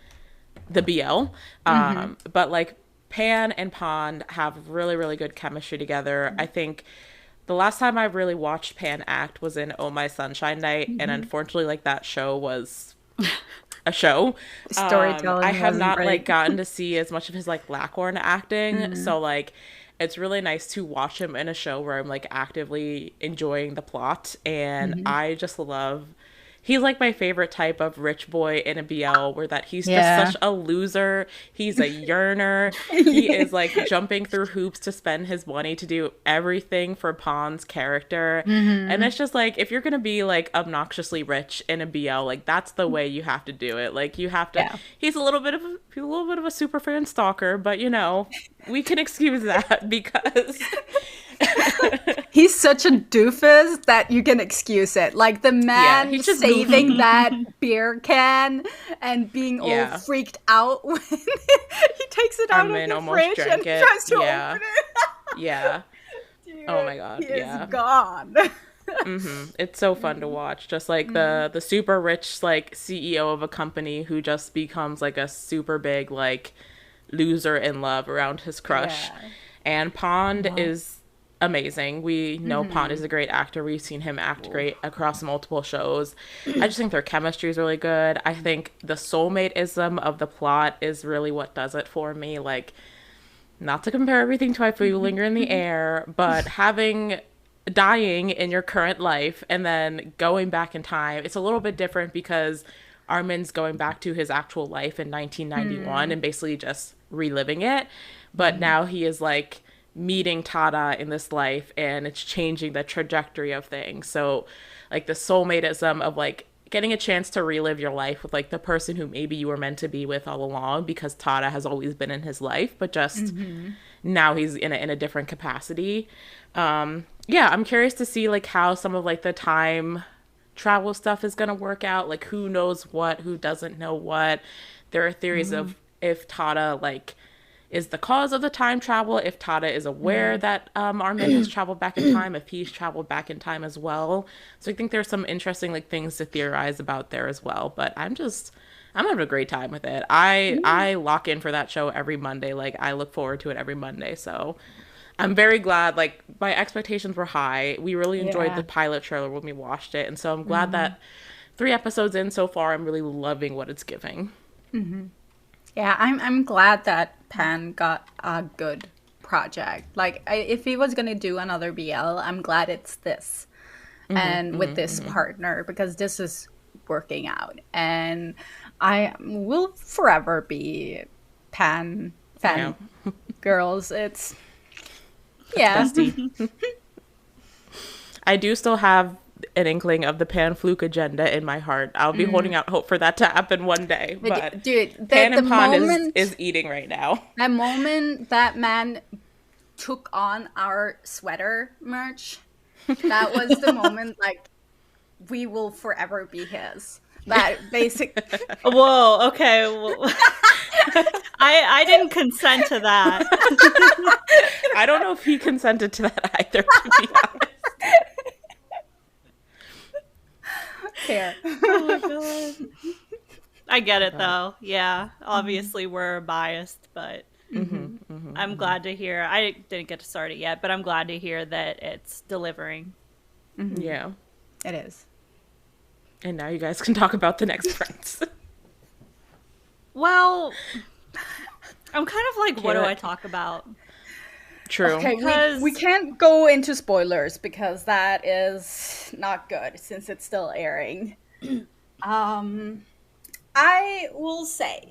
A: the BL. But like, Pan and Pond have really, really good chemistry together. I think the last time I really watched Pan act was in Oh My Sunshine Night, and unfortunately, like, that show was a show.
B: Storytelling
A: I have
B: wasn't
A: not
B: great.
A: like gotten to see as much of his like Lackhorn acting, so like it's really nice to watch him in a show where I'm like actively enjoying the plot, and I just love. He's like my favorite type of rich boy in a BL, where that he's just
B: Yeah.
A: such a loser. He's a yearner. He is like jumping through hoops to spend his money to do everything for Pond's character. And it's just like, if you're going to be like obnoxiously rich in a BL, like that's the way you have to do it. Like you have to,
B: Yeah.
A: he's a little bit of a super fan stalker, but you know, we can excuse that because
B: He's such a doofus that you can excuse it. Like the man
A: he's just
B: saving
A: goofy.
B: that beer can and being all
A: Yeah.
B: freaked out when he takes it out of
A: Armin
B: the
A: almost
B: fridge and
A: drank it.
B: tries to
A: Yeah.
B: open it.
A: Yeah.
B: Dude,
A: Oh my God,
B: he
A: yeah.
B: is gone.
A: It's so fun to watch. Just like the super rich like CEO of a company who just becomes like a super big like loser in love around his crush.
B: Yeah.
A: And Pond is amazing. We know Pond is a great actor. We've seen him act great across multiple shows. I just think their chemistry is really good. I think the soulmate-ism of the plot is really what does it for me. Like, not to compare everything to I Feel You Linger in the Air, but dying in your current life and then going back in time, it's a little bit different because Armin's going back to his actual life in 1991 and basically just reliving it. But now he is like meeting Tada in this life and it's changing the trajectory of things. So like the soulmate-ism of like getting a chance to relive your life with like the person who maybe you were meant to be with all along because Tada has always been in his life, but just now he's in a different capacity. Yeah, I'm curious to see like how some of like the time travel stuff is going to work out. Like who knows what, who doesn't know what. There are theories of if Tada like is the cause of the time travel, if Tada is aware that Armin has traveled back in time, if he's traveled back in time as well. So I think there's some interesting like things to theorize about there as well. But I'm having a great time with it. I lock in for that show every Monday. Like I look forward to it every Monday. So I'm very glad. Like my expectations were high. We really enjoyed the pilot trailer when we watched it, and so I'm glad that 3 episodes in so far, I'm really loving what it's giving.
B: Yeah, I'm glad that Pan got a good project. Like, if he was gonna do another BL, I'm glad it's this, and with this partner because this is working out, and I will forever be Pan fan girls. It's
A: Bestie. I do still have an inkling of the Pan Fluke agenda in my heart. I'll be holding out hope for that to happen one day. But
B: dude,
A: Pan and Pond
B: moment
A: is eating right now.
B: that moment that man took on our sweater merch, that was the moment like we will forever be his. That basic.
C: Whoa, okay. Well, I didn't consent to that.
A: I don't know if he consented to that either, to be honest.
B: Fair.
C: Oh my god. I get it though. Yeah, obviously we're biased, but I'm glad to hear. I didn't get to start it yet, but I'm glad to hear that it's delivering.
A: Yeah.
B: It is.
A: And now you guys can talk about the next prince.
C: Well, I'm kind of like, what do
A: Kayla-
C: I talk about?
A: True.
B: Okay,
C: Because-
B: we can't go into spoilers because that is not good since it's still airing. I will say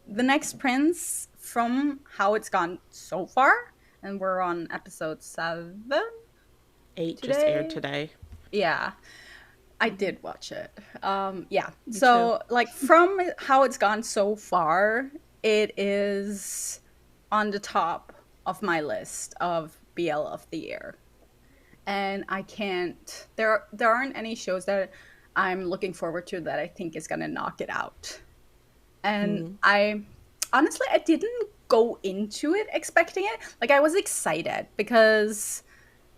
B: the next prince, from how it's gone so far, and we're on episode 7.
A: 8 just aired today.
B: Yeah, I did watch it. Yeah. So, like, from how it's gone so far, it is on the top of my list of BL of the year. And I can't, there aren't any shows that I'm looking forward to that I think is gonna knock it out. And I didn't go into it expecting it. Like, I was excited because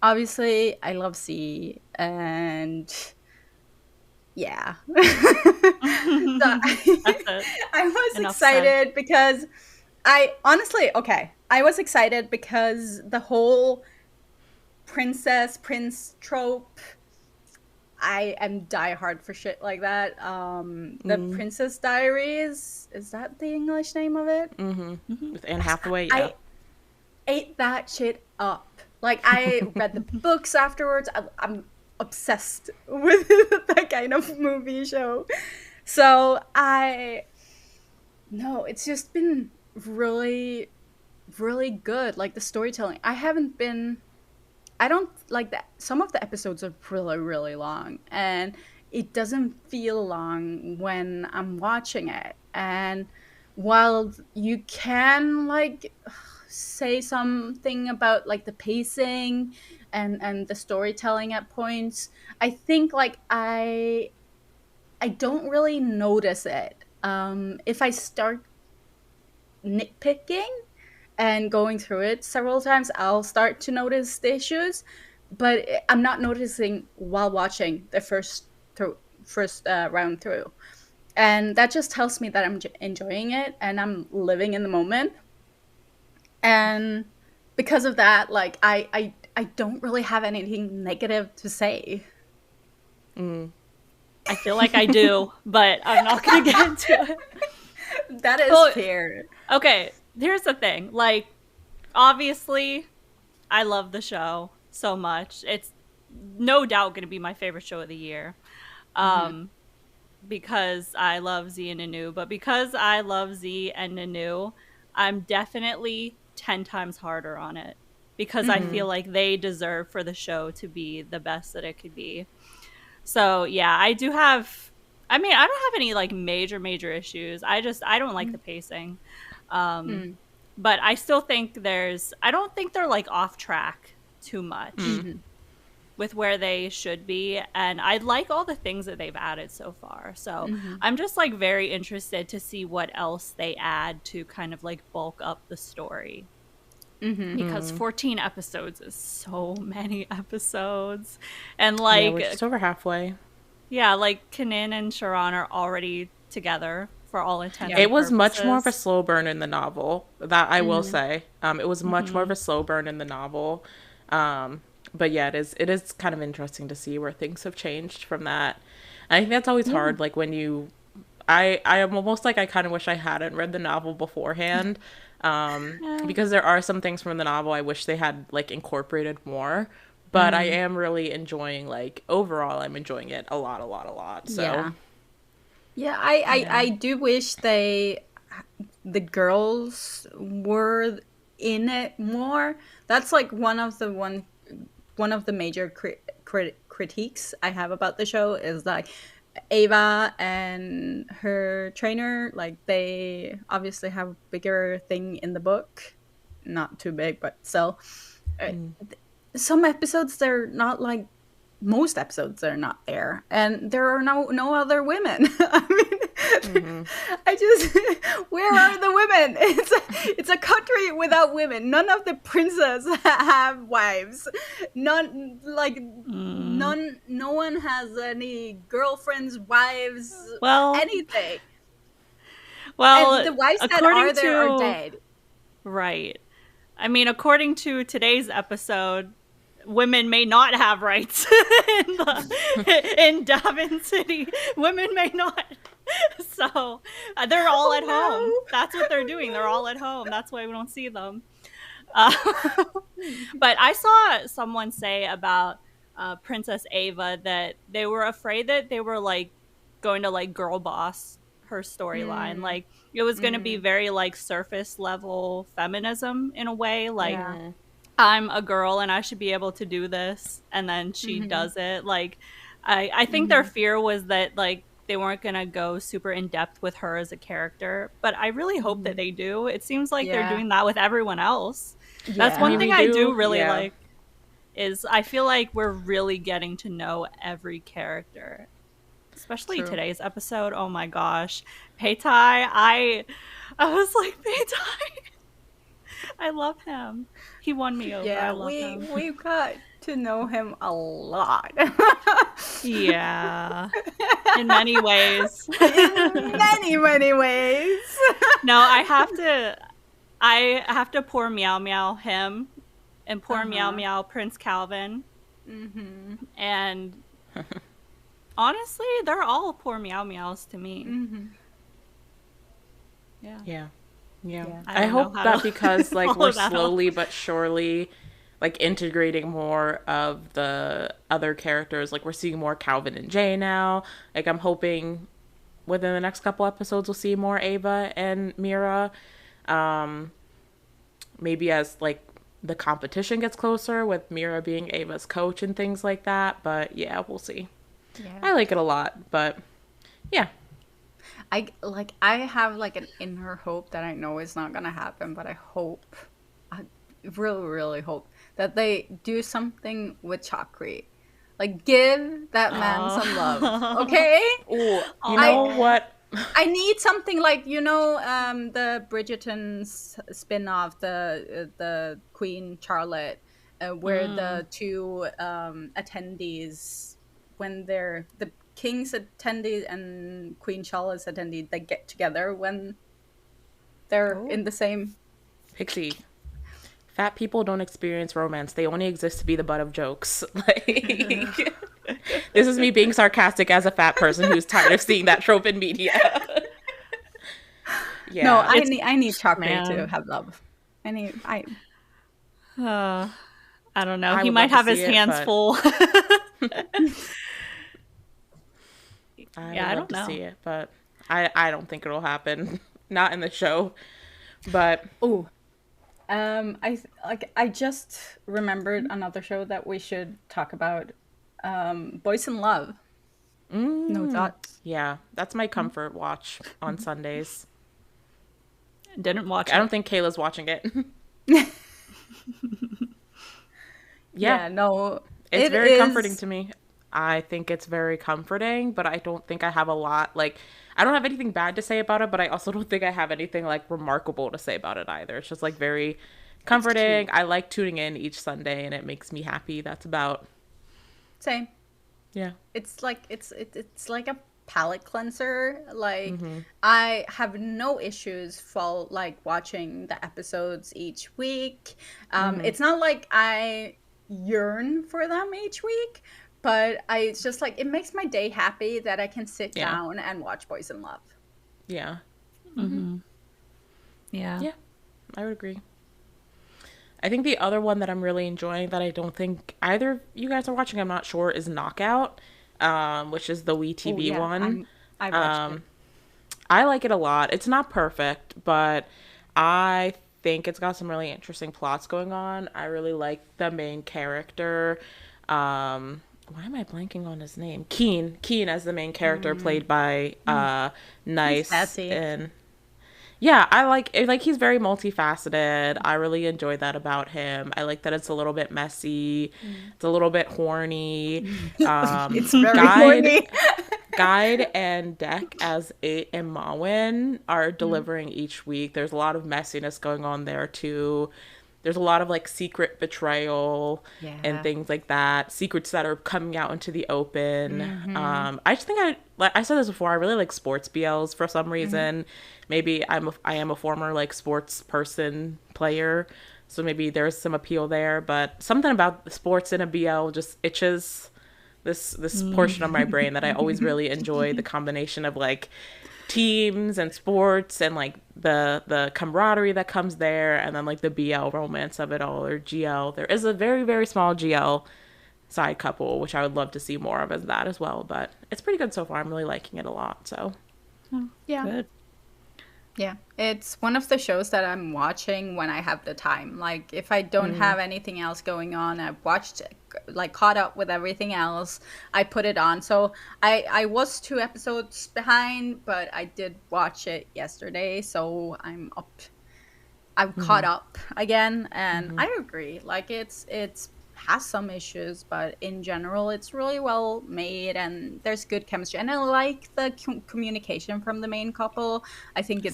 B: obviously I love C, and yeah. So I was
C: Enough
B: excited because I honestly, okay, I was excited because the whole prince trope, I am diehard for shit like that. The Princess Diaries, is that the English name of it?
A: With Anne Hathaway, yeah.
B: I ate that shit up. Like, I read the books afterwards. I'm obsessed with that kind of movie show. So no, it's just been really, really good. Like, the storytelling. I don't like that. Some of the episodes are really, really long, and it doesn't feel long when I'm watching it. And while you can, like, say something about, like, the pacing and the storytelling at points, I think, like, I don't really notice it. If I start nitpicking and going through it several times, I'll start to notice the issues, but I'm not noticing while watching the first round through. And that just tells me that I'm enjoying it and I'm living in the moment. And because of that, like, I don't really have anything negative to say.
C: I feel like I do, but I'm not going to get into it.
B: That is fair.
C: Okay, here's the thing. Like, obviously, I love the show so much. It's no doubt going to be my favorite show of the year. Because I love Z and Nanu. But because I love Z and Nanu, I'm definitely 10 times harder on it. Because I feel like they deserve for the show to be the best that it could be. So, yeah, I don't have any, like, major issues. I don't like the pacing. But I still think I don't think they're, like, off track too much with where they should be. And I like all the things that they've added so far. So I'm just, like, very interested to see what else they add to kind of, like, bulk up the story. Because 14 episodes is so many episodes. And, like,
A: yeah, we're just over halfway.
C: Yeah, like, Kanin and Sharon are already together for all intents and purposes.
A: It was much more of a slow burn in the novel, that I will say. It was much more of a slow burn in the novel. But yeah, it is kind of interesting to see where things have changed from that. And I think that's always hard, like, when I am almost like, I kind of wish I hadn't read the novel beforehand. Because there are some things from the novel I wish they had, like, incorporated more. But I am really enjoying, like, overall, I'm enjoying it a lot. So
B: yeah, I do wish the girls were in it more. That's, like, one of the major critiques I have about the show is, like, Ava and her trainer, like, they obviously have a bigger thing in the book. Not too big, but still. Some episodes, they're not, like, most episodes they're not there, and there are no other women. I mean, where are the women? It's a country without women. None of the princes have wives. None, like, no one has any girlfriends, wives, anything.
C: Well,
B: and the wives that are there are dead.
C: Right. I mean, according to today's episode, women may not have rights in Davin City. Women may not. So they're all at home. That's what they're doing. They're all at home. That's why we don't see them. But I saw someone say about Princess Ava that they were afraid that they were, like, going to, like, girl boss her storyline. Like, it was going to be very, like, surface level feminism in a way. Like, I'm a girl and I should be able to do this. And then she does it. Like, I think their fear was that, like, they weren't going to go super in depth with her as a character. But I really hope that they do. It seems like they're doing that with everyone else. Yeah. That's one thing I do really like, is I feel like we're really getting to know every character. Especially today's episode. Oh my gosh. Peitai, I was like, Peitai. I love him. He won me over.
B: Yeah,
C: I love him.
B: We got to know him a lot.
C: Yeah. In many ways.
B: In many ways.
C: No, I have to I have to poor Meow Meow him and poor Meow Meow Prince Calvin.
B: Mm-hmm.
C: And honestly, they're all poor Meow Meows to me.
B: Mm-hmm.
A: Yeah.
C: I
A: I
C: don't know
A: hope
C: how
A: that
C: to
A: because like
C: follow
A: we're
C: that up.
A: slowly but surely like integrating more of the other characters. Like we're seeing more Calvin and Jay now. Like I'm hoping within the next couple episodes we'll see more Ava and Mira. Maybe as like the competition gets closer with Mira being Ava's coach and things like that. But yeah, we'll see.
B: Yeah.
A: I like it a lot, but yeah.
B: I have like an inner hope that I know is not gonna happen, but I really, really hope that they do something with Chakri. Like give that man some love. Okay?
A: Ooh, you
B: I
A: know what?
B: I need something like the Bridgerton's spin-off, the Queen Charlotte, where the two attendees, when they're the king's attendee and Queen Charlotte's attendee, they get together when they're in the same.
A: Pixie. Fat people don't experience romance. They only exist to be the butt of jokes. Like, this is me being sarcastic as a fat person who's tired of seeing that trope in media. Yeah.
B: No, I need Chakri
C: man.
B: to have love. I
C: I don't know.
A: I
C: He
A: would
C: might
A: love
C: have
A: to
C: his
A: see it,
C: hands
A: but-
C: full.
A: I
C: Yeah, I
A: would love
C: don't
A: to
C: know.
A: see it, but I don't think it'll happen. Not in the show. But
B: I just remembered another show that we should talk about. Boys in Love. No thoughts.
A: yeah, that's my comfort watch on Sundays.
C: Didn't watch
A: I
C: it.
A: don't think Kayla's watching it.
B: Yeah, no.
A: It's very comforting to me. I think it's very comforting, but I don't think I have a lot, like, I don't have anything bad to say about it, but I also don't think I have anything, like, remarkable to say about it either. It's just, like, very comforting. I like tuning in each Sunday, and it makes me happy. That's about...
B: Same.
A: Yeah.
B: It's like it's like a palate cleanser. Like I have no issues for like watching the episodes each week. It's not like I yearn for them each week, but it's just like it makes my day happy that I can sit down and watch Boys in Love.
A: Yeah.
C: Yeah.
A: Yeah, I would agree. I think the other one that I'm really enjoying that I don't think either of you guys are watching, I'm not sure, is Knockout, which is the WeTV one.
B: I watched it.
A: I like it a lot. It's not perfect, but I think it's got some really interesting plots going on. I really like the main character. Why am I blanking on his name? Keen as the main character, played by Nice.
B: Sassy.
A: And yeah, I like he's very multifaceted. I really enjoy that about him. I like that it's a little bit messy. It's a little bit horny.
B: It's very horny.
A: Guide and Deck as It and Mawin are delivering each week. There's a lot of messiness going on there too. There's a lot of like secret betrayal and things like that. Secrets that are coming out into the open. I just think I said this before. I really like sports BLs for some reason. Maybe I am a former like sports person player, so maybe there's some appeal there. But something about sports in a BL just itches this portion of my brain that I always really enjoy, the combination of like teams and sports and like the camaraderie that comes there, and then like the BL romance of it all, or GL. There is a very, very small GL side couple, which I would love to see more of as that as well, but it's pretty good so far. I'm really liking it a lot. So
B: Yeah.
C: Good.
B: Yeah, it's one of the shows that I'm watching when I have the time. Like, if I don't have anything else going on, I've watched, like, caught up with everything else, I put it on. So I was 2 episodes behind, but I did watch it yesterday, so I'm caught up again, and I agree. Like, it's has some issues, but in general it's really well made and there's good chemistry, and I like the communication from the main couple. I think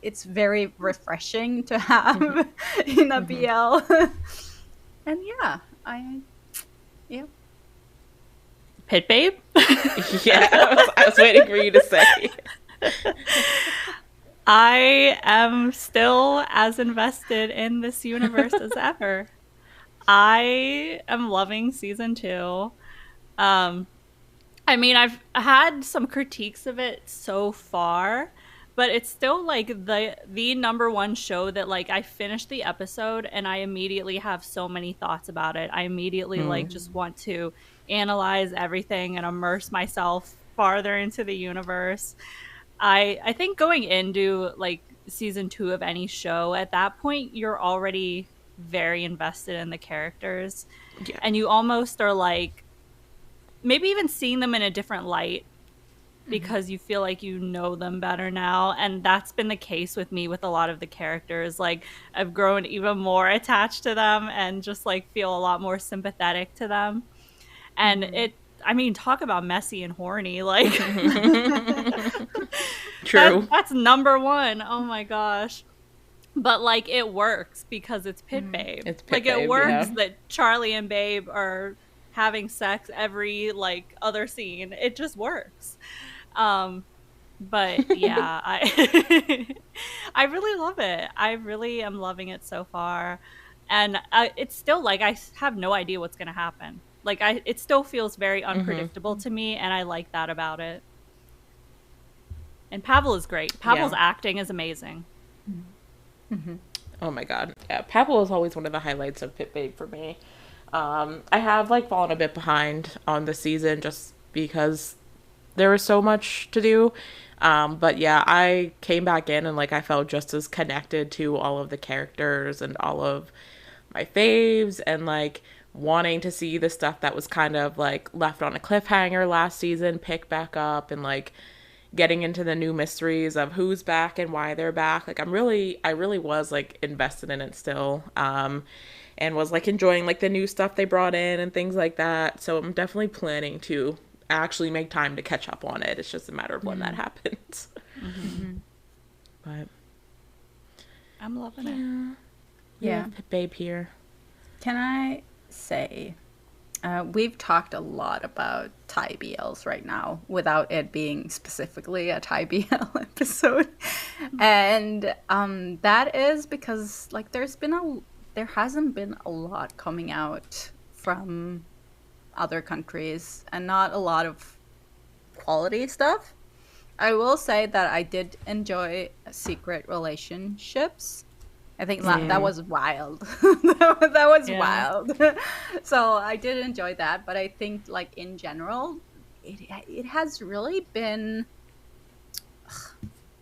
B: it's very refreshing to have in a BL. And
C: Pit Babe?
A: yeah, I was waiting for you to say.
C: I am still as invested in this universe as ever. I am loving season 2. I mean, I've had some critiques of it so far, but it's still like the number one show that like I finished the episode and I immediately have so many thoughts about it. I immediately like just want to analyze everything and immerse myself farther into the universe. I think going into like season 2 of any show, at that point you're already very invested in the characters.
A: Yeah.
C: And you almost are like maybe even seeing them in a different light because you feel like you know them better now. And that's been the case with me with a lot of the characters. Like I've grown even more attached to them and just like feel a lot more sympathetic to them. And I mean, talk about messy and horny. Like
A: True.
C: that's number one. Oh my gosh. But like it works because it's Pit Babe.
A: It's Pit
C: like
A: Babe,
C: it works
A: yeah.
C: that Charlie and Babe are having sex every like other scene. It just works. But yeah, I I really love it. I really am loving it so far. And it's still like I have no idea what's going to happen. Like it still feels very unpredictable to me, and I like that about it. And Pavel is great. Pavel's acting is amazing.
A: Oh my god. Yeah, Pavel is always one of the highlights of Pit Babe for me. I have like fallen a bit behind on the season just because there was so much to do. But yeah, I came back in and like I felt just as connected to all of the characters and all of my faves and like wanting to see the stuff that was kind of like left on a cliffhanger last season pick back up and like getting into the new mysteries of who's back and why they're back. Like I really was like invested in it still. And was like enjoying like the new stuff they brought in and things like that. So I'm definitely planning to actually make time to catch up on it. It's just a matter of when that happens. But
C: I'm loving it.
B: Yeah.
A: Pit Babe here.
B: Can I say, we've talked a lot about Thai BLs right now without it being specifically a Thai BL episode. And that is because like there hasn't been a lot coming out from other countries and not a lot of quality stuff. I will say that I did enjoy Secret Relationships. I think that was wild. that was wild. So I did enjoy that, but I think like in general, it has really been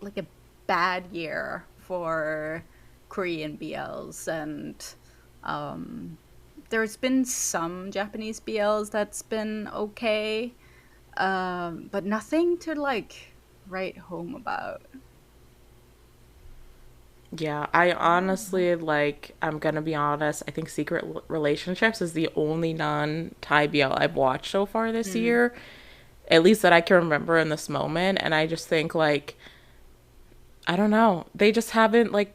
B: like a bad year for Korean BLs, and there's been some Japanese BLs that's been okay, but nothing to like write home about.
A: Yeah, I honestly, like, I'm gonna be honest, I think Secret Relationships is the only non-Thai BL I've watched so far this year, at least that I can remember in this moment, and I just think, like, I don't know, they just haven't, like,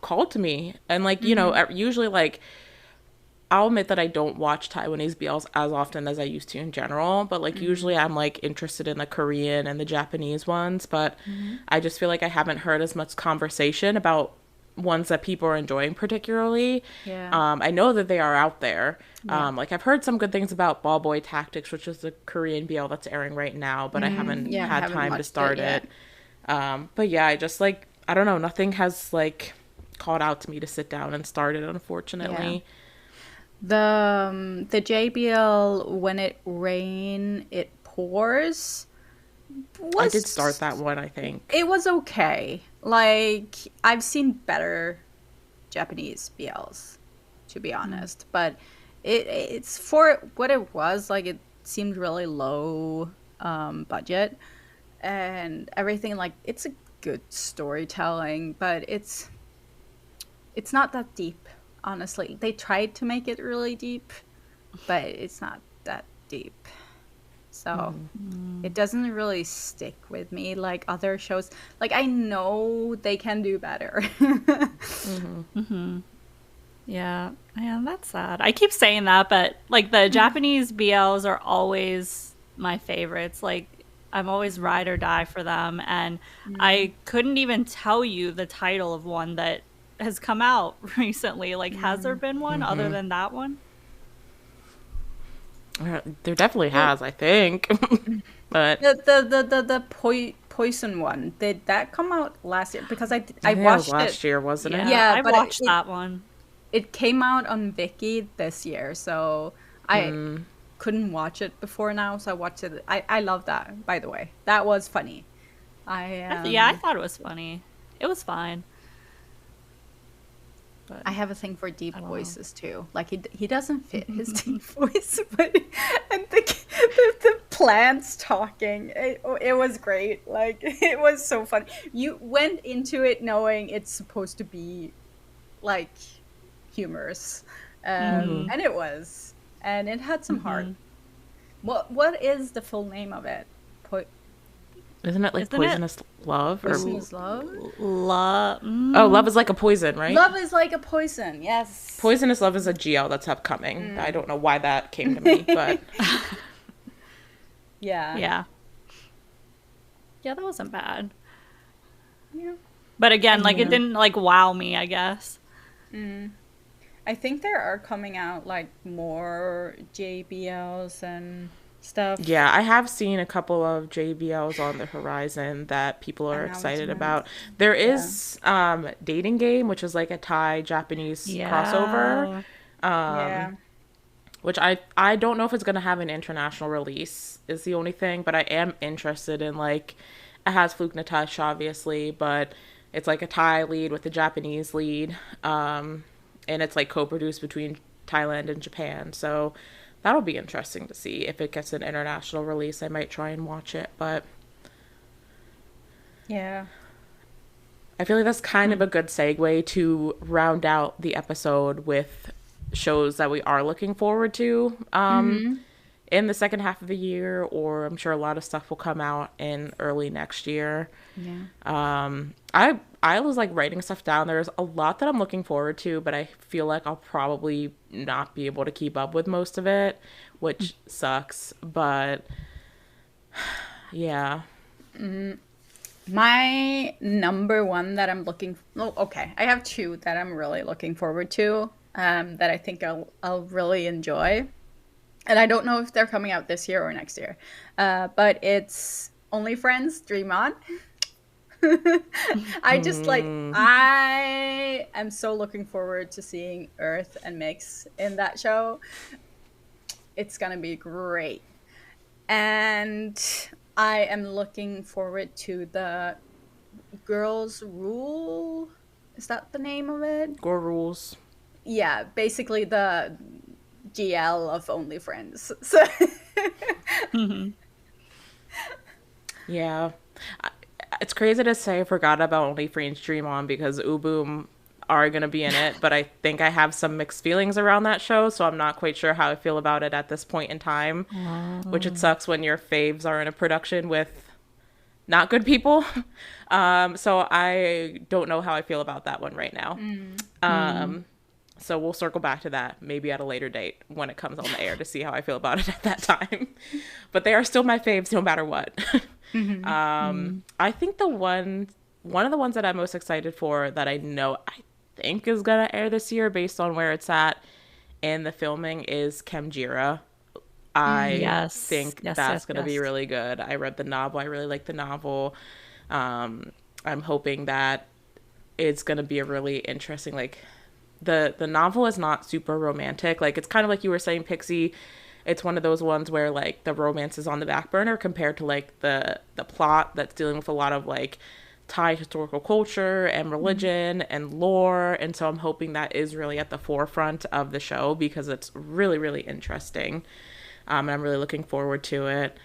A: called to me, and, like, you know, usually, like, I'll admit that I don't watch Taiwanese BLs as often as I used to in general, but like usually I'm like interested in the Korean and the Japanese ones, but I just feel like I haven't heard as much conversation about ones that people are enjoying particularly. I know that they are out there. Like I've heard some good things about Ball Boy Tactics, which is the Korean BL that's airing right now, but I haven't had time to start it. But yeah, I just like, I don't know, nothing has like called out to me to sit down and start it, unfortunately.
B: The JBL When It Rain It Pours
A: I did start that one, I think.
B: It was okay. Like I've seen better Japanese BLs, to be honest, but it's for what it was. Like it seemed really low budget and everything. Like it's a good storytelling, but it's not that deep. Honestly, they tried to make it really deep, but it's not that deep. So it doesn't really stick with me like other shows. Like I know they can do better.
C: Yeah, that's sad. I keep saying that, but like the Japanese BLs are always my favorites. Like I'm always ride or die for them. And I couldn't even tell you the title of one that has come out recently. Like, has there been one other than that one?
A: There definitely has, I think. But
B: The poison one, did that come out last year? Because I
A: think it was
B: watched
A: last year, wasn't it?
B: Yeah,
C: I
B: but
C: watched that one.
B: It came out on Viki this year, so I couldn't watch it before now, so I watched it. I love that, by the way. That was funny.
C: I thought it was funny. It was fine. But
B: I have a thing for deep voices too. Like he doesn't fit his deep voice, but and the plants talking, it was great. Like it was so funny. You went into it knowing it's supposed to be like humorous, and it was, and it had some heart. What is the full name of it?
A: Isn't it like Poisonous Love?
B: Poisonous Love?
C: Love.
A: Oh, Love is Like a Poison, right?
B: Love is Like a Poison, yes.
A: Poisonous Love is a GL that's upcoming. I don't know why that came to me, but...
B: Yeah.
C: Yeah, that wasn't bad.
B: Yeah.
C: But again, like, it didn't, like, wow me, I guess.
B: I think there are coming out, like, more JBLs and stuff.
A: Yeah, I have seen a couple of JBLs on the horizon that people are excited about. There is Dating Game, which is like a Thai-Japanese crossover. Which I don't know if it's going to have an international release, is the only thing. But I am interested in, like, it has Fluk Natash, obviously, but it's like a Thai lead with a Japanese lead. And it's, like, co-produced between Thailand and Japan. So... that'll be interesting to see. If it gets an international release, I might try and watch it, but...
B: yeah.
A: I feel like that's kind of a good segue to round out the episode with shows that we are looking forward to in the second half of the year, or I'm sure a lot of stuff will come out in early next year. Yeah. I was like writing stuff down. There's a lot that I'm looking forward to, but I feel like I'll probably not be able to keep up with most of it, which sucks. But yeah.
B: My number one that I'm I have two that I'm really looking forward to, that I think I'll really enjoy. And I don't know if they're coming out this year or next year. But it's Only Friends, Dream On. I am so looking forward to seeing Earth and Mix in that show. It's gonna be great. And I am looking forward to the Girls Rule. Is that the name of it?
A: Gore Rules.
B: Yeah, basically the GL of Only Friends. So
A: yeah. It's crazy to say I forgot about Only Friends Dream On because Uboom are going to be in it, but I think I have some mixed feelings around that show, so I'm not quite sure how I feel about it at this point in time, which it sucks when your faves are in a production with not good people. So I don't know how I feel about that one right now. So we'll circle back to that maybe at a later date when it comes on the air to see how I feel about it at that time. But they are still my faves no matter what. I think one of the ones that I'm most excited for that I think is gonna air this year based on where it's at in the filming is Chemjira. I think that's gonna be really good. I read the novel. I really like the novel. I'm hoping that it's gonna be a really interesting, like, the novel is not super romantic. Like, it's kind of like you were saying, Pixie. It's one of those ones where, like, the romance is on the back burner compared to, like, the plot that's dealing with a lot of, like, Thai historical culture and religion and lore. And so I'm hoping that is really at the forefront of the show because it's really, really interesting. And I'm really looking forward to it.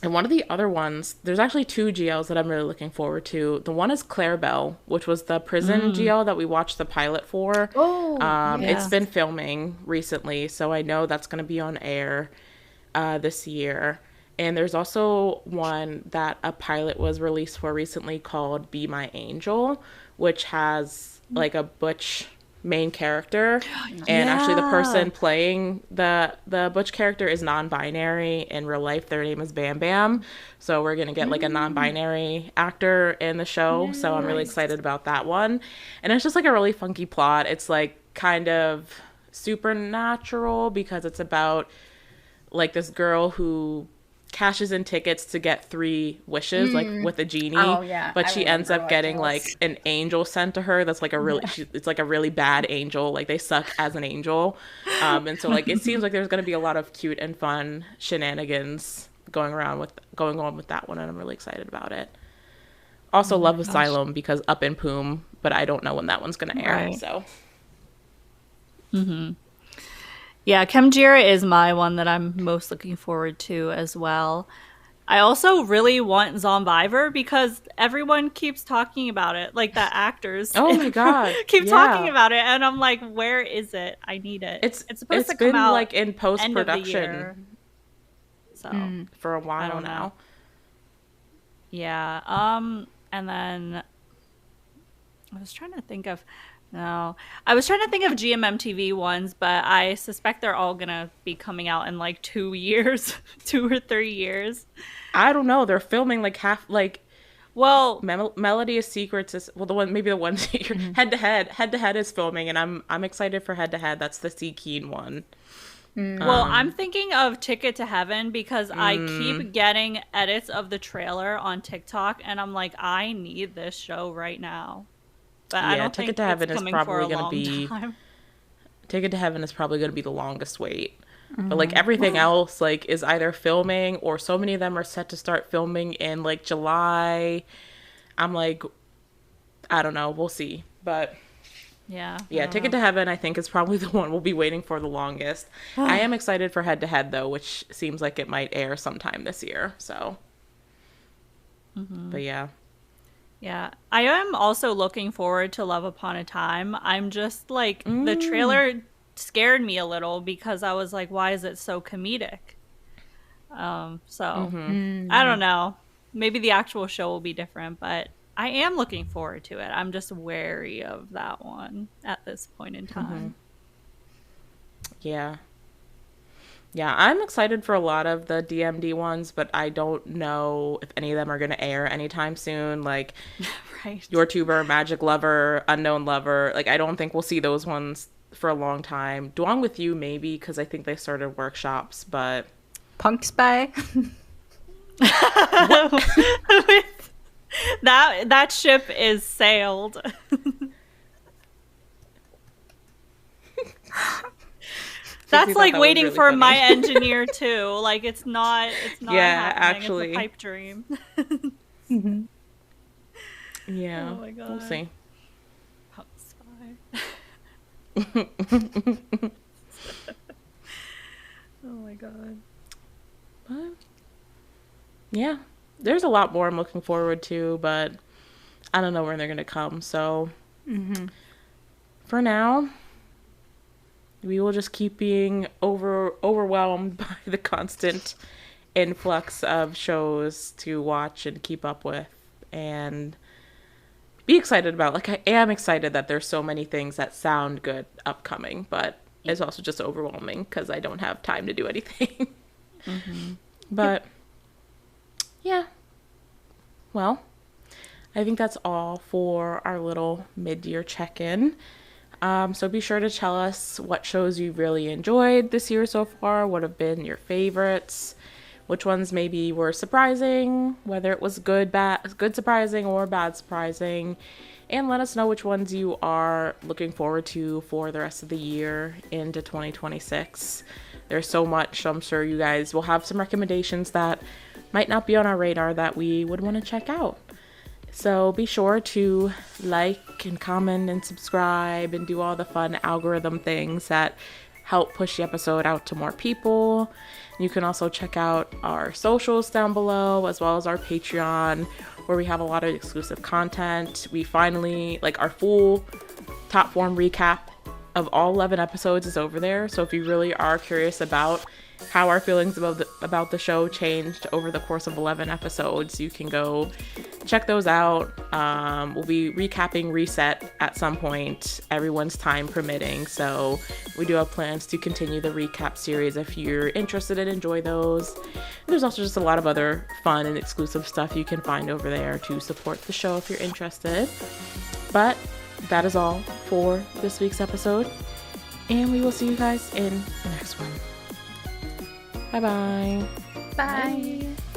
A: And one of the other ones, there's actually two GLs that I'm really looking forward to. The one is Clarabelle, which was the prison GL that we watched the pilot for. It's been filming recently, so I know that's going to be on air this year. And there's also one that a pilot was released for recently called Be My Angel, which has like a butch main character, and actually the person playing the Butch character is non-binary. In real life their name is Bam Bam, so we're gonna get like a non-binary actor in the show. So I'm really excited about that one. And it's just like a really funky plot. It's like kind of supernatural because it's about like this girl who cashes in tickets to get 3 wishes, like with a genie. But she ends up getting like an angel sent to her that's like a really it's like a really bad angel. Like they suck as an angel. And so like it seems like there's going to be a lot of cute and fun shenanigans going on with that one, and I'm really excited about it. Also love Asylum because Up in Poom, but I don't know when that one's going to air. So
C: yeah, Chemjira is my one that I'm most looking forward to as well. I also really want Zombievor because everyone keeps talking about it. Like the actors
A: my god
C: keep talking about it, and I'm like, where is it? I need it. It's supposed to come out
A: like in post-production
C: so
A: for a while now.
C: Yeah. And then I was trying to think of GMM TV ones, but I suspect they're all gonna be coming out in like 2 years, 2 or 3 years.
A: I don't know. They're filming like Melody of Secrets is the one Head to Head is filming, and I'm excited for Head to Head. That's the C Keen one.
C: Well, I'm thinking of Ticket to Heaven because I keep getting edits of the trailer on TikTok, and I'm like, I need this show right now. But I don't think Ticket to Heaven is probably going to be
A: Ticket to Heaven is probably going to be the longest wait. But like everything else like is either filming, or so many of them are set to start filming in like July. I'm like, I don't know, we'll see. But yeah, Ticket to Heaven I think is probably the one we'll be waiting for the longest. I am excited for Head to Head though, which seems like it might air sometime this year. So but yeah, I am also looking forward to Love Upon a Time. I'm just like, the trailer scared me a little because I was like, why is it so comedic? I don't know. Maybe the actual show will be different, but I am looking forward to it. I'm just wary of that one at this point in time. Yeah, I'm excited for a lot of the DMD ones, but I don't know if any of them are going to air anytime soon. Like Your Tuber, Magic Lover, Unknown Lover. Like I don't think we'll see those ones for a long time. Duong with You maybe, because I think they started workshops, but
B: Punk Spy.
C: that ship is sailed. That's like waiting really for funny. My Engineer too. Like it's not happening. Actually. It's a pipe dream.
A: Yeah. Oh my god. We'll see.
C: Punk Spy. Oh my god.
A: But yeah, there's a lot more I'm looking forward to, but I don't know when they're gonna come. So for now, we will just keep being overwhelmed by the constant influx of shows to watch and keep up with, and be excited about. Like I am excited that there's so many things that sound good upcoming, but it's also just overwhelming because I don't have time to do anything. But yeah, well, I think that's all for our little mid-year check-in. So be sure to tell us what shows you really enjoyed this year so far, what have been your favorites, which ones maybe were surprising, whether it was good surprising or bad surprising, and let us know which ones you are looking forward to for the rest of the year into 2026. There's so much. I'm sure you guys will have some recommendations that might not be on our radar that we would want to check out. So be sure to like and comment and subscribe and do all the fun algorithm things that help push the episode out to more people. You can also check out our socials down below, as well as our Patreon, where we have a lot of exclusive content. We finally, like our full Top Form recap of all 11 episodes is over there. So if you really are curious about how our feelings about the show changed over the course of 11 episodes, you can go check those out. We'll be recapping Reset at some point, everyone's time permitting. So we do have plans to continue the recap series if you're interested and enjoy those. And there's also just a lot of other fun and exclusive stuff you can find over there to support the show if you're interested. But that is all for this week's episode, and we will see you guys in the next one. Bye-bye.
C: Bye.